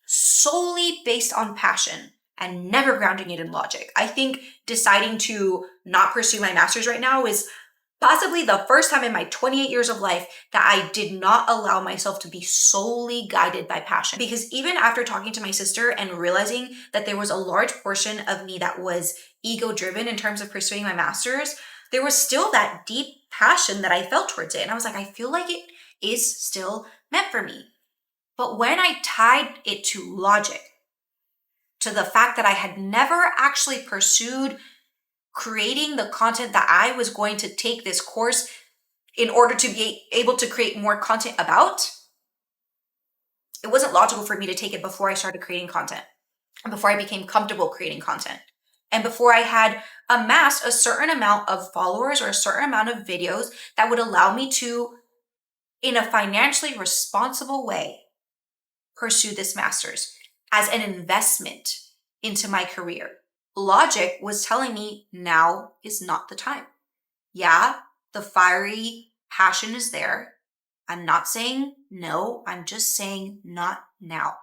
Speaker 1: solely based on passion and never grounding it in logic. I think deciding to not pursue my master's right now is possibly the first time in my 28 years of life that I did not allow myself to be solely guided by passion. Because even after talking to my sister and realizing that there was a large portion of me that was ego driven in terms of pursuing my master's, there was still that deep passion that I felt towards it. And I was like, I feel like it is still meant for me. But when I tied it to logic, to the fact that I had never actually pursued creating the content that I was going to take this course in order to be able to create more content about, it wasn't logical for me to take it before I started creating content and before I became comfortable creating content and before I had amassed a certain amount of followers or a certain amount of videos that would allow me to, in a financially responsible way, pursue this master's as an investment into my career. Logic was telling me now is not the time. Yeah, the fiery passion is there. I'm not saying no, I'm just saying not now.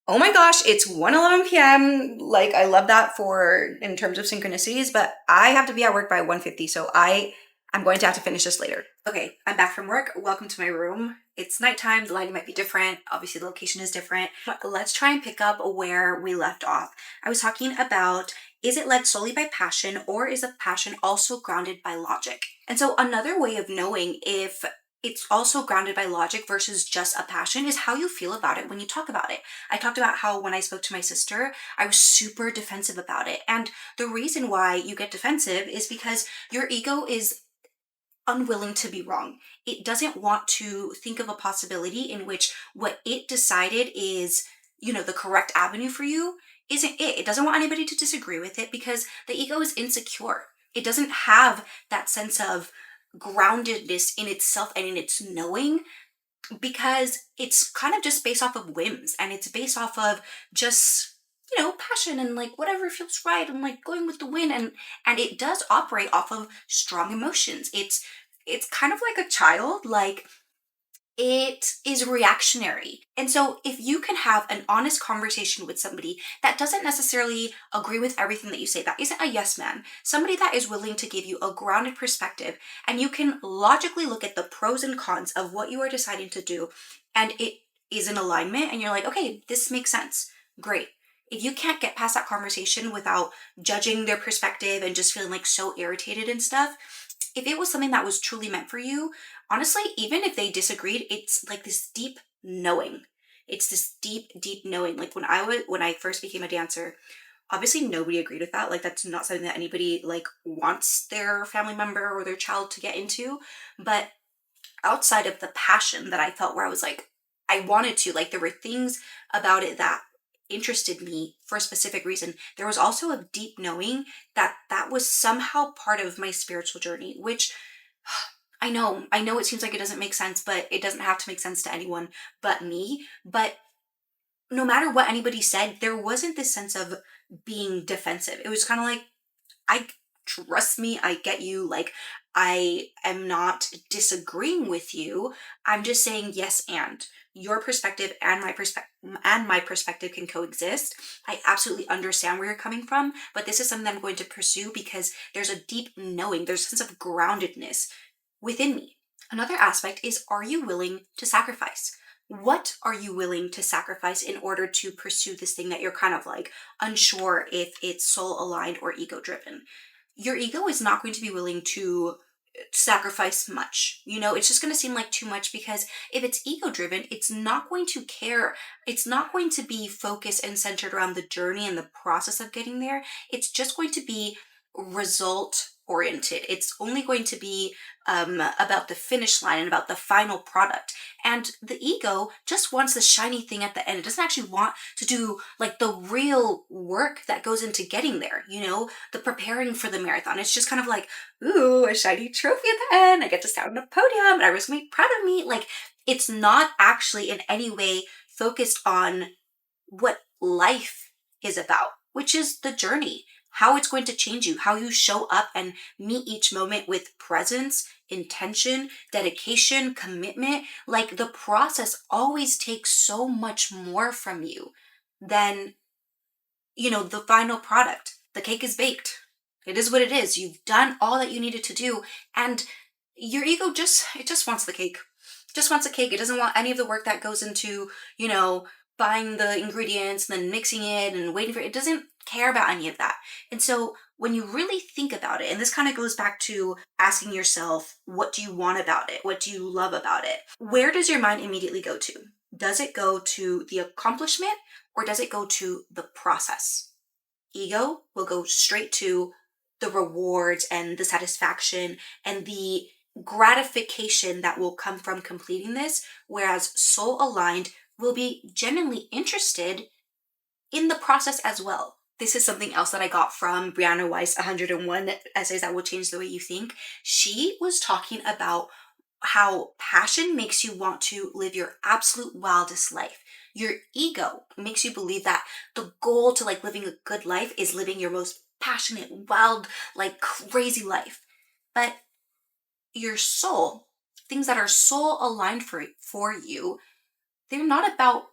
Speaker 1: Oh my gosh, it's 1:11 p.m. Like, I love that for in terms of synchronicities, but I have to be at work by 1:50, so I'm going to have to finish this later. Okay, I'm back from work. Welcome to my room. It's nighttime, the lighting might be different. Obviously, the location is different. But let's try and pick up where we left off. I was talking about, is it led solely by passion, or is a passion also grounded by logic? And so another way of knowing if it's also grounded by logic versus just a passion is how you feel about it when you talk about it. I talked about how when I spoke to my sister, I was super defensive about it. And the reason why you get defensive is because your ego is unwilling to be wrong. It doesn't want to think of a possibility in which what it decided is, the correct avenue for you isn't it. It doesn't want anybody to disagree with it because the ego is insecure. It doesn't have that sense of groundedness in itself and in its knowing because it's kind of just based off of whims and it's based off of just passion and like whatever feels right and like going with the wind and it does operate off of strong emotions. It's kind of like a child, like it is reactionary. And so if you can have an honest conversation with somebody that doesn't necessarily agree with everything that you say, that isn't a yes man, somebody that is willing to give you a grounded perspective, and you can logically look at the pros and cons of what you are deciding to do, and it is in alignment, and you're like, okay, this makes sense. Great. If you can't get past that conversation without judging their perspective and just feeling like so irritated and stuff, if it was something that was truly meant for you, honestly, even if they disagreed, it's like this deep knowing. It's this deep, deep knowing. Like when I first became a dancer, obviously nobody agreed with that. Like that's not something that anybody like wants their family member or their child to get into. But outside of the passion that I felt where I was like, I wanted to, like there were things about it that interested me for a specific reason. There was also a deep knowing that that was somehow part of my spiritual journey, which I know it seems like it doesn't make sense, but it doesn't have to make sense to anyone but me. But no matter what anybody said, there wasn't this sense of being defensive. It was kind of like, I trust me, I get you. Like, I am not disagreeing with you. I'm just saying yes, and your perspective and my perspective can coexist. I absolutely understand where you're coming from, but this is something that I'm going to pursue because there's a deep knowing, there's a sense of groundedness within me. Another aspect is, are you willing to sacrifice? What are you willing to sacrifice in order to pursue this thing that you're kind of like unsure if it's soul aligned or ego driven? Your ego is not going to be willing to sacrifice much. It's just going to seem like too much because if it's ego driven, it's not going to care. It's not going to be focused and centered around the journey and the process of getting there. It's just going to be result oriented. It's only going to be about the finish line and about the final product. And the ego just wants the shiny thing at the end. It doesn't actually want to do like the real work that goes into getting there, the preparing for the marathon. It's just kind of like, ooh, a shiny trophy at the end. I get to stand on a podium and everyone's gonna be proud of me. Like, it's not actually in any way focused on what life is about, which is the journey, how it's going to change you, how you show up and meet each moment with presence, intention, dedication, commitment. Like the process always takes so much more from you than, the final product. The cake is baked. It is what it is. You've done all that you needed to do. And your ego just wants the cake. Just wants a cake. It doesn't want any of the work that goes into, buying the ingredients and then mixing it and waiting for it. It doesn't care about any of that. And so when you really think about it, and this kind of goes back to asking yourself, what do you want about it? What do you love about it? Where does your mind immediately go to? Does it go to the accomplishment or does it go to the process? Ego will go straight to the rewards and the satisfaction and the gratification that will come from completing this, whereas soul aligned will be genuinely interested in the process as well. This is something else that I got from Brianna Weiss, 101 Essays That Will Change the Way You Think. She was talking about how passion makes you want to live your absolute wildest life. Your ego makes you believe that the goal to living a good life is living your most passionate, wild, crazy life. But your soul, things that are soul aligned for you, they're not about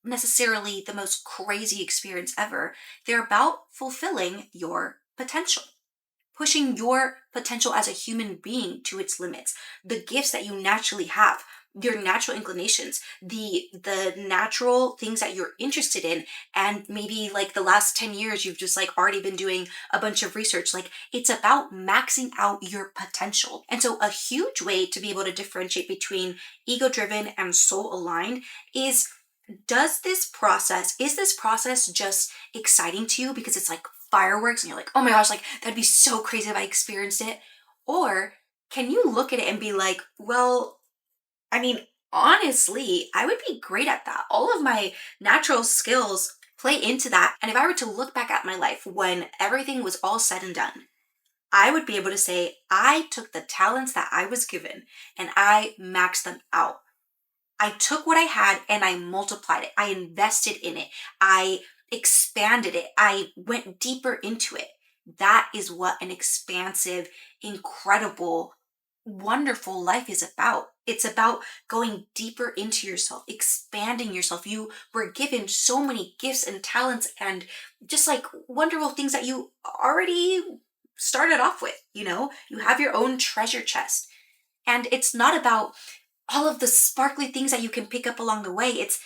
Speaker 1: necessarily the most crazy experience ever. They're about fulfilling your potential, pushing your potential as a human being to its limits, the gifts that you naturally have, your natural inclinations, the natural things that you're interested in, and maybe the last 10 years you've just already been doing a bunch of research. It's about maxing out your potential. And so a huge way to be able to differentiate between ego driven and soul aligned is is this process just exciting to you because it's fireworks and you're oh my gosh, that'd be so crazy if I experienced it? Or can you look at it and be well, I mean, honestly, I would be great at that. All of my natural skills play into that. And if I were to look back at my life when everything was all said and done, I would be able to say, I took the talents that I was given and I maxed them out. I took what I had and I multiplied it. I invested in it. I expanded it. I went deeper into it. That is what an expansive, incredible, wonderful life is about. It's about going deeper into yourself, expanding yourself. You were given so many gifts and talents and just wonderful things that you already started off with. You have your own treasure chest. And it's not about all of the sparkly things that you can pick up along the way. It's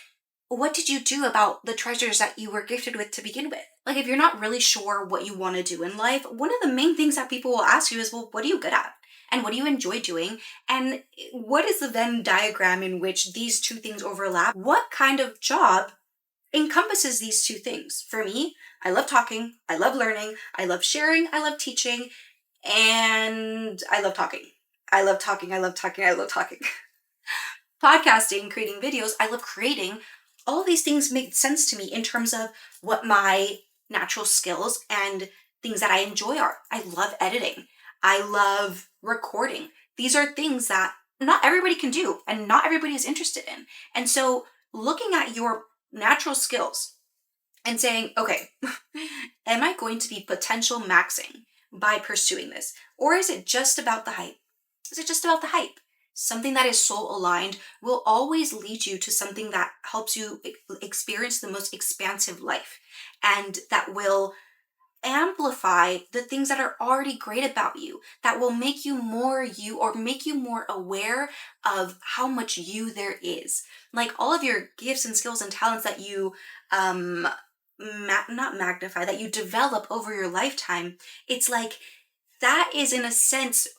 Speaker 1: what did you do about the treasures that you were gifted with to begin with? If you're not really sure what you want to do in life, one of the main things that people will ask you is, well, what are you good at? And what do you enjoy doing? And what is the Venn diagram in which these two things overlap? What kind of job encompasses these two things? For me, I love talking, I love learning, I love sharing, I love teaching, and I love talking. I love talking, I love talking, I love talking. Podcasting, creating videos, I love creating. All of these things make sense to me in terms of what my natural skills and things that I enjoy are. I love editing. I love recording. These are things that not everybody can do and not everybody is interested in. And so looking at your natural skills and saying, okay, am I going to be potential maxing by pursuing this? Or is it just about the hype? Is it just about the hype? Something that is soul aligned will always lead you to something that helps you experience the most expansive life and that will amplify the things that are already great about you, that will make you more you or make you more aware of how much you there is. All of your gifts and skills and talents that you not magnify, that you develop over your lifetime, it's that is in a sense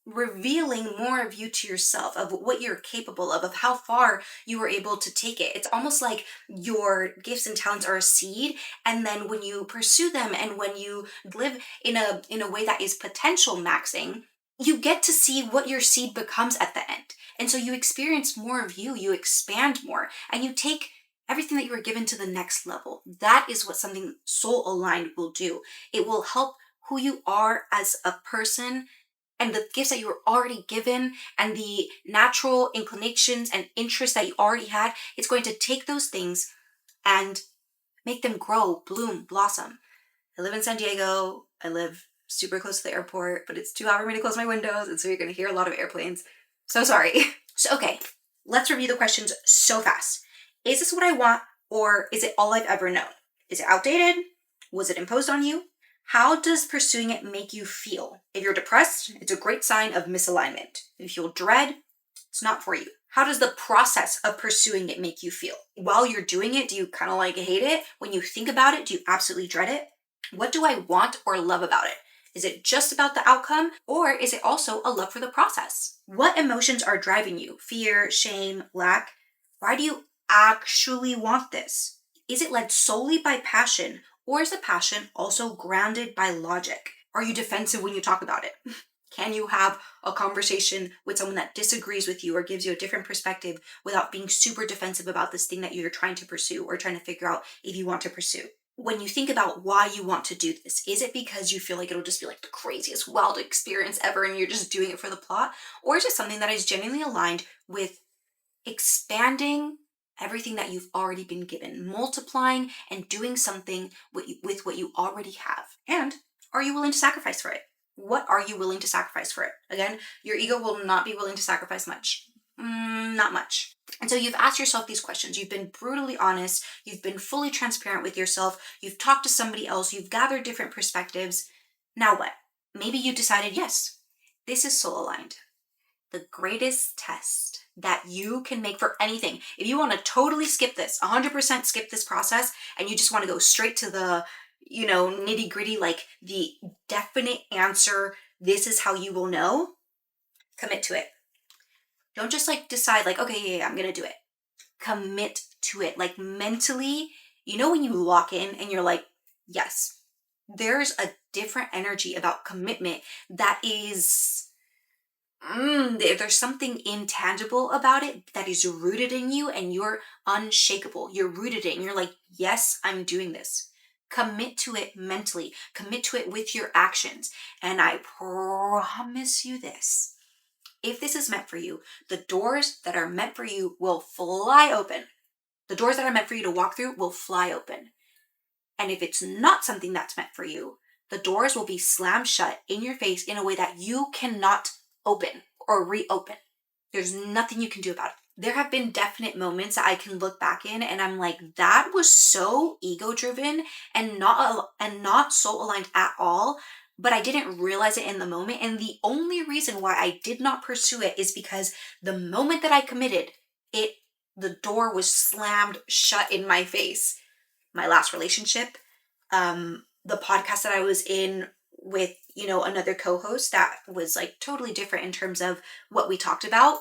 Speaker 1: revealing more of you to yourself, of what you're capable of how far you were able to take it. It's almost like your gifts and talents are a seed, and then when you pursue them and when you live in a way that is potential maxing, you get to see what your seed becomes at the end. And so you experience more of you expand more, and you take everything that you were given to the next level. That is what something soul aligned will do. It will help who you are as a person and the gifts that you were already given and the natural inclinations and interests that you already had. It's going to take those things and Make them grow, bloom, blossom. I live in San Diego. I live super close to the airport, but it's too hot for me to close my windows, and so you're going to hear a lot of airplanes. So sorry. So, okay, let's review the questions so fast. Is this what I want, or is it all I've ever known? Is it outdated? Was it imposed on you? How does pursuing it make you feel? If you're depressed, it's a great sign of misalignment. If you feel dread, it's not for you. How does the process of pursuing it make you feel? While you're doing it, do you kind of like hate it? When you think about it, do you absolutely dread it? What do I want or love about it? Is it just about the outcome, or is it also a love for the process? What emotions are driving you? Fear, shame, lack? Why do you actually want this? Is it led solely by passion, or is the passion also grounded by logic? Are you defensive when you talk about it? Can you have a conversation with someone that disagrees with you or gives you a different perspective without being super defensive about this thing that you're trying to pursue or trying to figure out if you want to pursue? When you think about why you want to do this, is it because you feel like it'll just be like the craziest, wild experience ever and you're just doing it for the plot? Or is it something that is genuinely aligned with expanding everything that you've already been given, multiplying and doing something with what you already have? And are you willing to sacrifice for it? What are you willing to sacrifice for it? Again, your ego will not be willing to sacrifice much. Not much. And so you've asked yourself these questions. You've been brutally honest. You've been fully transparent with yourself. You've talked to somebody else. You've gathered different perspectives. Now what? Maybe you decided, yes, this is soul aligned. The greatest test that you can make for anything. If you want to totally skip this, 100% skip this process, and you just want to go straight to the, nitty gritty, like the definite answer, this is how you will know, commit to it. Don't just decide okay, yeah, I'm going to do it. Commit to it. Mentally, when you lock in and you're like, yes, there's a different energy about commitment that is, there's something intangible about it that is rooted in you and you're unshakable. You're rooted in, you're like, yes, I'm doing this. Commit to it mentally. Commit to it with your actions. And I promise you this. If this is meant for you, the doors that are meant for you will fly open. The doors that are meant for you to walk through will fly open. And if it's not something that's meant for you, the doors will be slammed shut in your face in a way that you cannot open or reopen. There's nothing you can do about it. There have been definite moments that I can look back in and I'm like, that was so ego-driven and not soul-aligned at all. But I didn't realize it in the moment. And the only reason why I did not pursue it is because the moment that I committed, the door was slammed shut in my face. My last relationship, the podcast that I was in with, another co-host that was totally different in terms of what we talked about.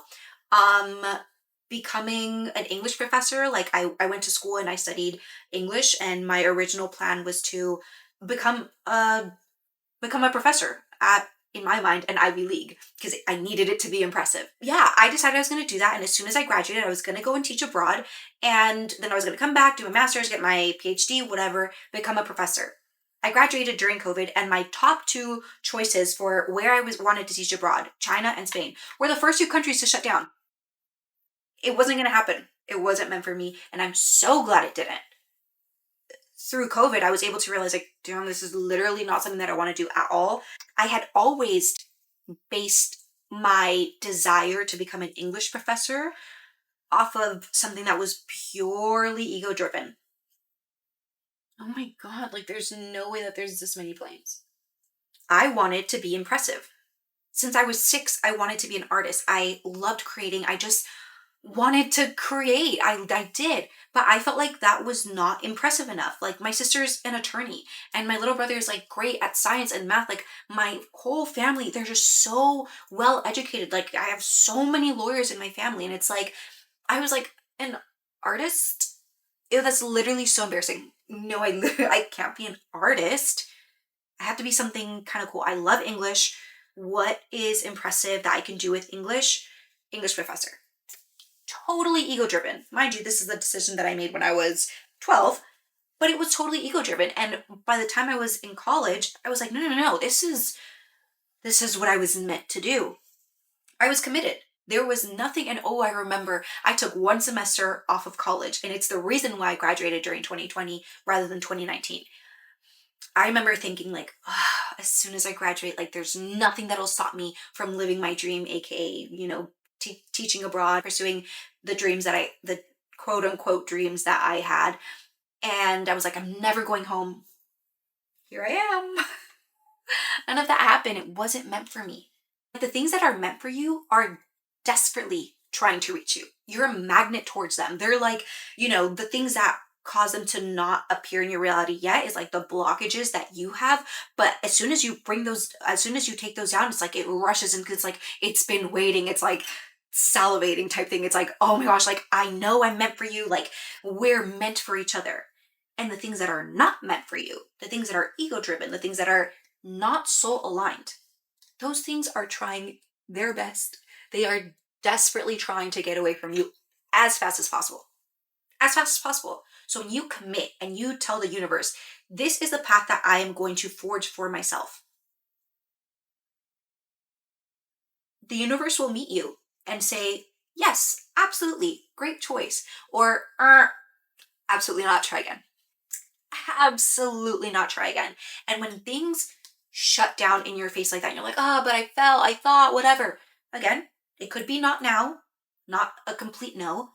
Speaker 1: Becoming an English professor, I went to school and I studied English, and my original plan was to become a professor at, in my mind, an Ivy League, because I needed it to be impressive. Yeah, I decided I was going to do that. And as soon as I graduated, I was going to go and teach abroad. And then I was going to come back, do a master's, get my PhD, whatever, become a professor. I graduated during COVID, and my top two choices for where I wanted to teach abroad, China and Spain, were the first two countries to shut down. It wasn't going to happen. It wasn't meant for me. And I'm so glad it didn't. Through COVID, I was able to realize damn, this is literally not something that I want to do at all. I had always based my desire to become an English professor off of something that was purely ego-driven. Oh my God, there's no way that there's this many planes. I wanted to be impressive. Since I was 6, I wanted to be an artist. I loved creating. I just wanted to create. I did, but I felt like that was not impressive enough. My sister's an attorney and my little brother is great at science and math. My whole family, they're just so well educated. I have so many lawyers in my family, and it's I was an artist. Ew, that's literally so embarrassing. No, I can't be an artist. I have to be something kind of cool. I love English. What is impressive that I can do with English? English professor. Totally ego-driven. Mind you, this is the decision that I made when I was 12, but it was totally ego-driven. And by the time I was in college, I was no, this is what I was meant to do. I was committed. There was nothing, and oh, I remember I took one semester off of college, and it's the reason why I graduated during 2020 rather than 2019. I remember thinking like, "Ah, as soon as I graduate, like there's nothing that'll stop me from living my dream, aka, teaching abroad, pursuing the quote unquote dreams that I had." And I was like, I'm never going home. Here I am. None of that happened. It wasn't meant for me. The things that are meant for you are desperately trying to reach you. You're a magnet towards them. They're like, the things that cause them to not appear in your reality yet is like the blockages that you have. But as soon as you take those down, it's like it rushes in because it's like it's been waiting. It's like salivating type thing. It's like, oh my gosh, like I know I'm meant for you. Like we're meant for each other. And the things that are not meant for you, the things that are ego driven, the things that are not soul aligned, those things are trying their best. They are desperately trying to get away from you as fast as possible. As fast as possible. So when you commit and you tell the universe, this is the path that I am going to forge for myself, the universe will meet you and say, yes, absolutely, great choice. Or, absolutely not, try again. Absolutely not, try again. And when things shut down in your face like that, and you're like, but I fell, I thought, whatever. Again, it could be not now, not a complete no,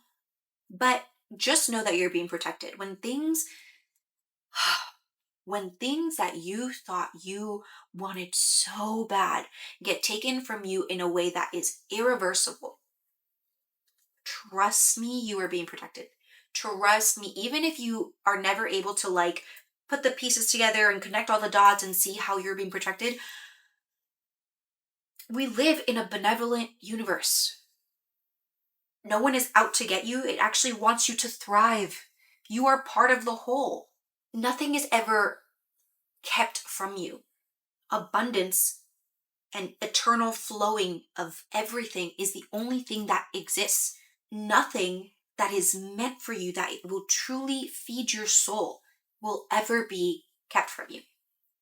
Speaker 1: but just know that you're being protected. When things that you thought you wanted so bad get taken from you in a way that is irreversible, trust me, you are being protected. Trust me, even if you are never able to like put the pieces together and connect all the dots and see how you're being protected, we live in a benevolent universe. No one is out to get you. It actually wants you to thrive. You are part of the whole. Nothing is ever kept from you. Abundance and eternal flowing of everything is the only thing that exists. Nothing that is meant for you, that will truly feed your soul, will ever be kept from you.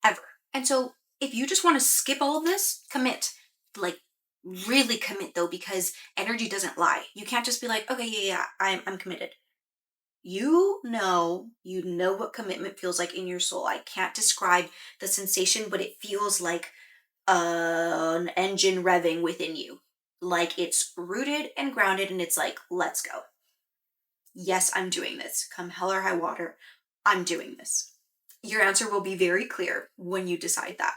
Speaker 1: Ever. And so if you just want to skip all of this, commit. Like really commit though, because energy doesn't lie. You can't just be like, okay, yeah, I'm committed. You know what commitment feels like in your soul. I can't describe the sensation, but it feels like an engine revving within you. Like it's rooted and grounded, and it's like, let's go. Yes, I'm doing this. Come hell or high water, I'm doing this. Your answer will be very clear when you decide that.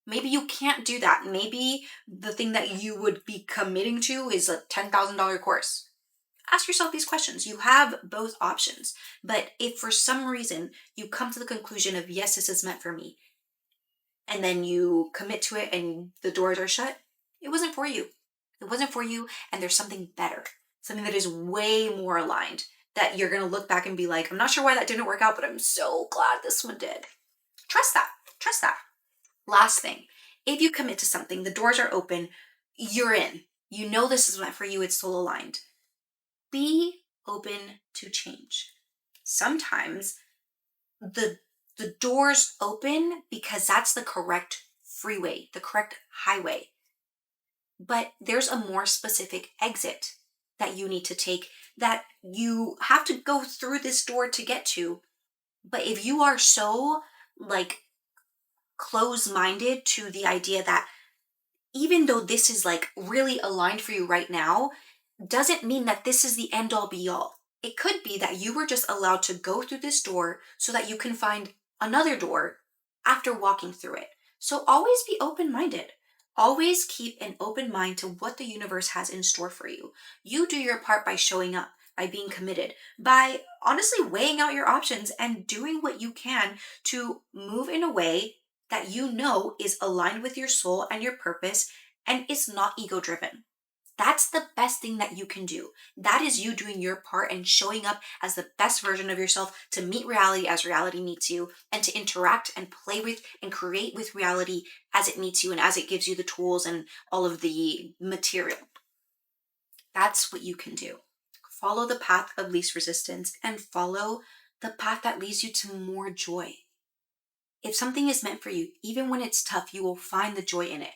Speaker 1: Maybe you can't do that. Maybe the thing that you would be committing to is a $10,000 course. Ask yourself these questions. You have both options. But if for some reason you come to the conclusion of, yes, this is meant for me, and then you commit to it and the doors are shut, it wasn't for you. It wasn't for you, and there's something better, something that is way more aligned, that you're going to look back and be like, I'm not sure why that didn't work out, but I'm so glad this one did. Trust that. Trust that. Last thing, if you commit to something, the doors are open, you're in. You know this is meant for you, it's soul aligned. Be open to change. Sometimes the doors open because that's the correct freeway, the correct highway. But there's a more specific exit that you need to take, that you have to go through this door to get to. But if you are so like close-minded to the idea that even though this is like really aligned for you right now, doesn't mean that this is the end all be all. It could be that you were just allowed to go through this door so that you can find another door after walking through it. So always be open-minded. Always keep an open mind to what the universe has in store for you. You do your part by showing up, by being committed, by honestly weighing out your options and doing what you can to move in a way that you know is aligned with your soul and your purpose, and it's not ego driven. That's the best thing that you can do. That is you doing your part and showing up as the best version of yourself to meet reality as reality meets you, and to interact and play with and create with reality as it meets you and as it gives you the tools and all of the material. That's what you can do. Follow the path of least resistance and follow the path that leads you to more joy. If something is meant for you, even when it's tough, you will find the joy in it.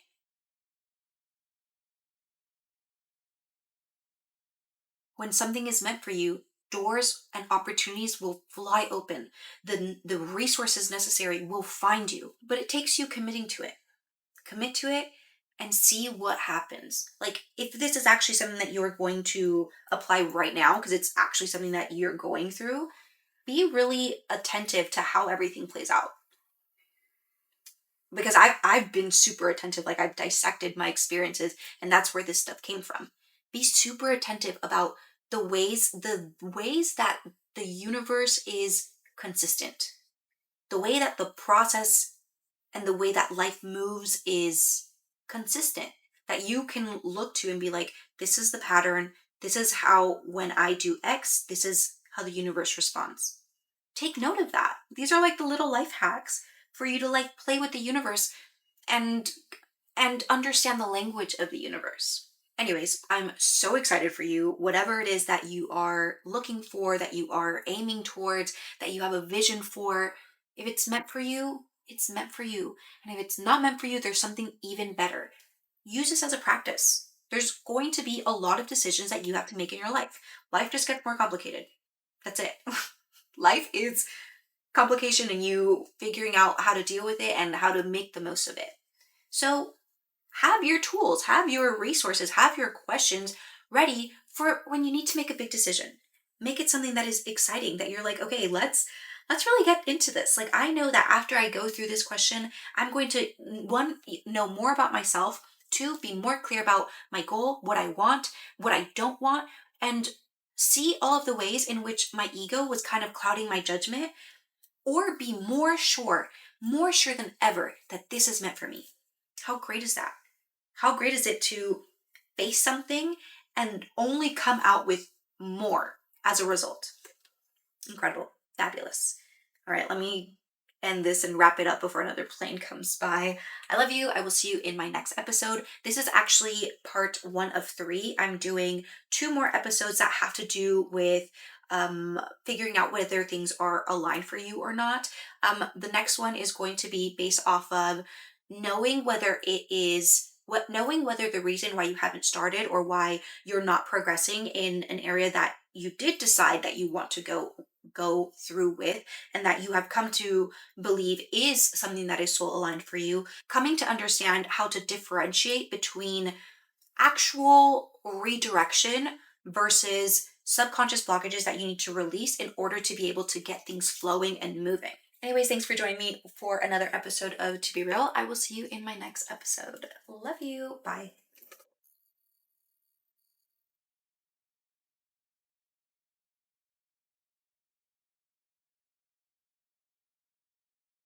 Speaker 1: When something is meant for you, doors and opportunities will fly open. The resources necessary will find you, but it takes you committing to it. Commit to it and see what happens. Like, if this is actually something that you're going to apply right now, because it's actually something that you're going through, be really attentive to how everything plays out. Because I've been super attentive, like I've dissected my experiences, and that's where this stuff came from. Be super attentive about the ways that the universe is consistent, the way that the process and the way that life moves is consistent, that you can look to and be like, this is the pattern. This is how, when I do X, this is how the universe responds. Take note of that. These are like the little life hacks for you to like play with the universe and understand the language of the universe. Anyways, I'm so excited for you. Whatever it is that you are looking for, that you are aiming towards, that you have a vision for, if it's meant for you, it's meant for you. And if it's not meant for you, there's something even better. Use this as a practice. There's going to be a lot of decisions that you have to make in your life. Life just gets more complicated. That's it. Life is complication and you figuring out how to deal with it and how to make the most of it. So have your tools, have your resources, have your questions ready for when you need to make a big decision. Make it something that is exciting, that you're like, okay, let's really get into this. Like, I know that after I go through this question, I'm going to, one, know more about myself, two, be more clear about my goal, what I want, what I don't want, and see all of the ways in which my ego was kind of clouding my judgment, or be more sure than ever that this is meant for me. How great is that? How great is it to face something and only come out with more as a result? Incredible. Fabulous. All right, let me end this and wrap it up before another plane comes by. I love you. I will see you in my next episode. This is actually part 1 of 3. I'm doing 2 more episodes that have to do with figuring out whether things are aligned for you or not. The next one is going to be based off of knowing whether knowing whether the reason why you haven't started or why you're not progressing in an area that you did decide that you want to go through with, and that you have come to believe is something that is soul aligned for you, coming to understand how to differentiate between actual redirection versus subconscious blockages that you need to release in order to be able to get things flowing and moving. Anyways, thanks for joining me for another episode of To Be Real. I will see you in my next episode. Love you. Bye.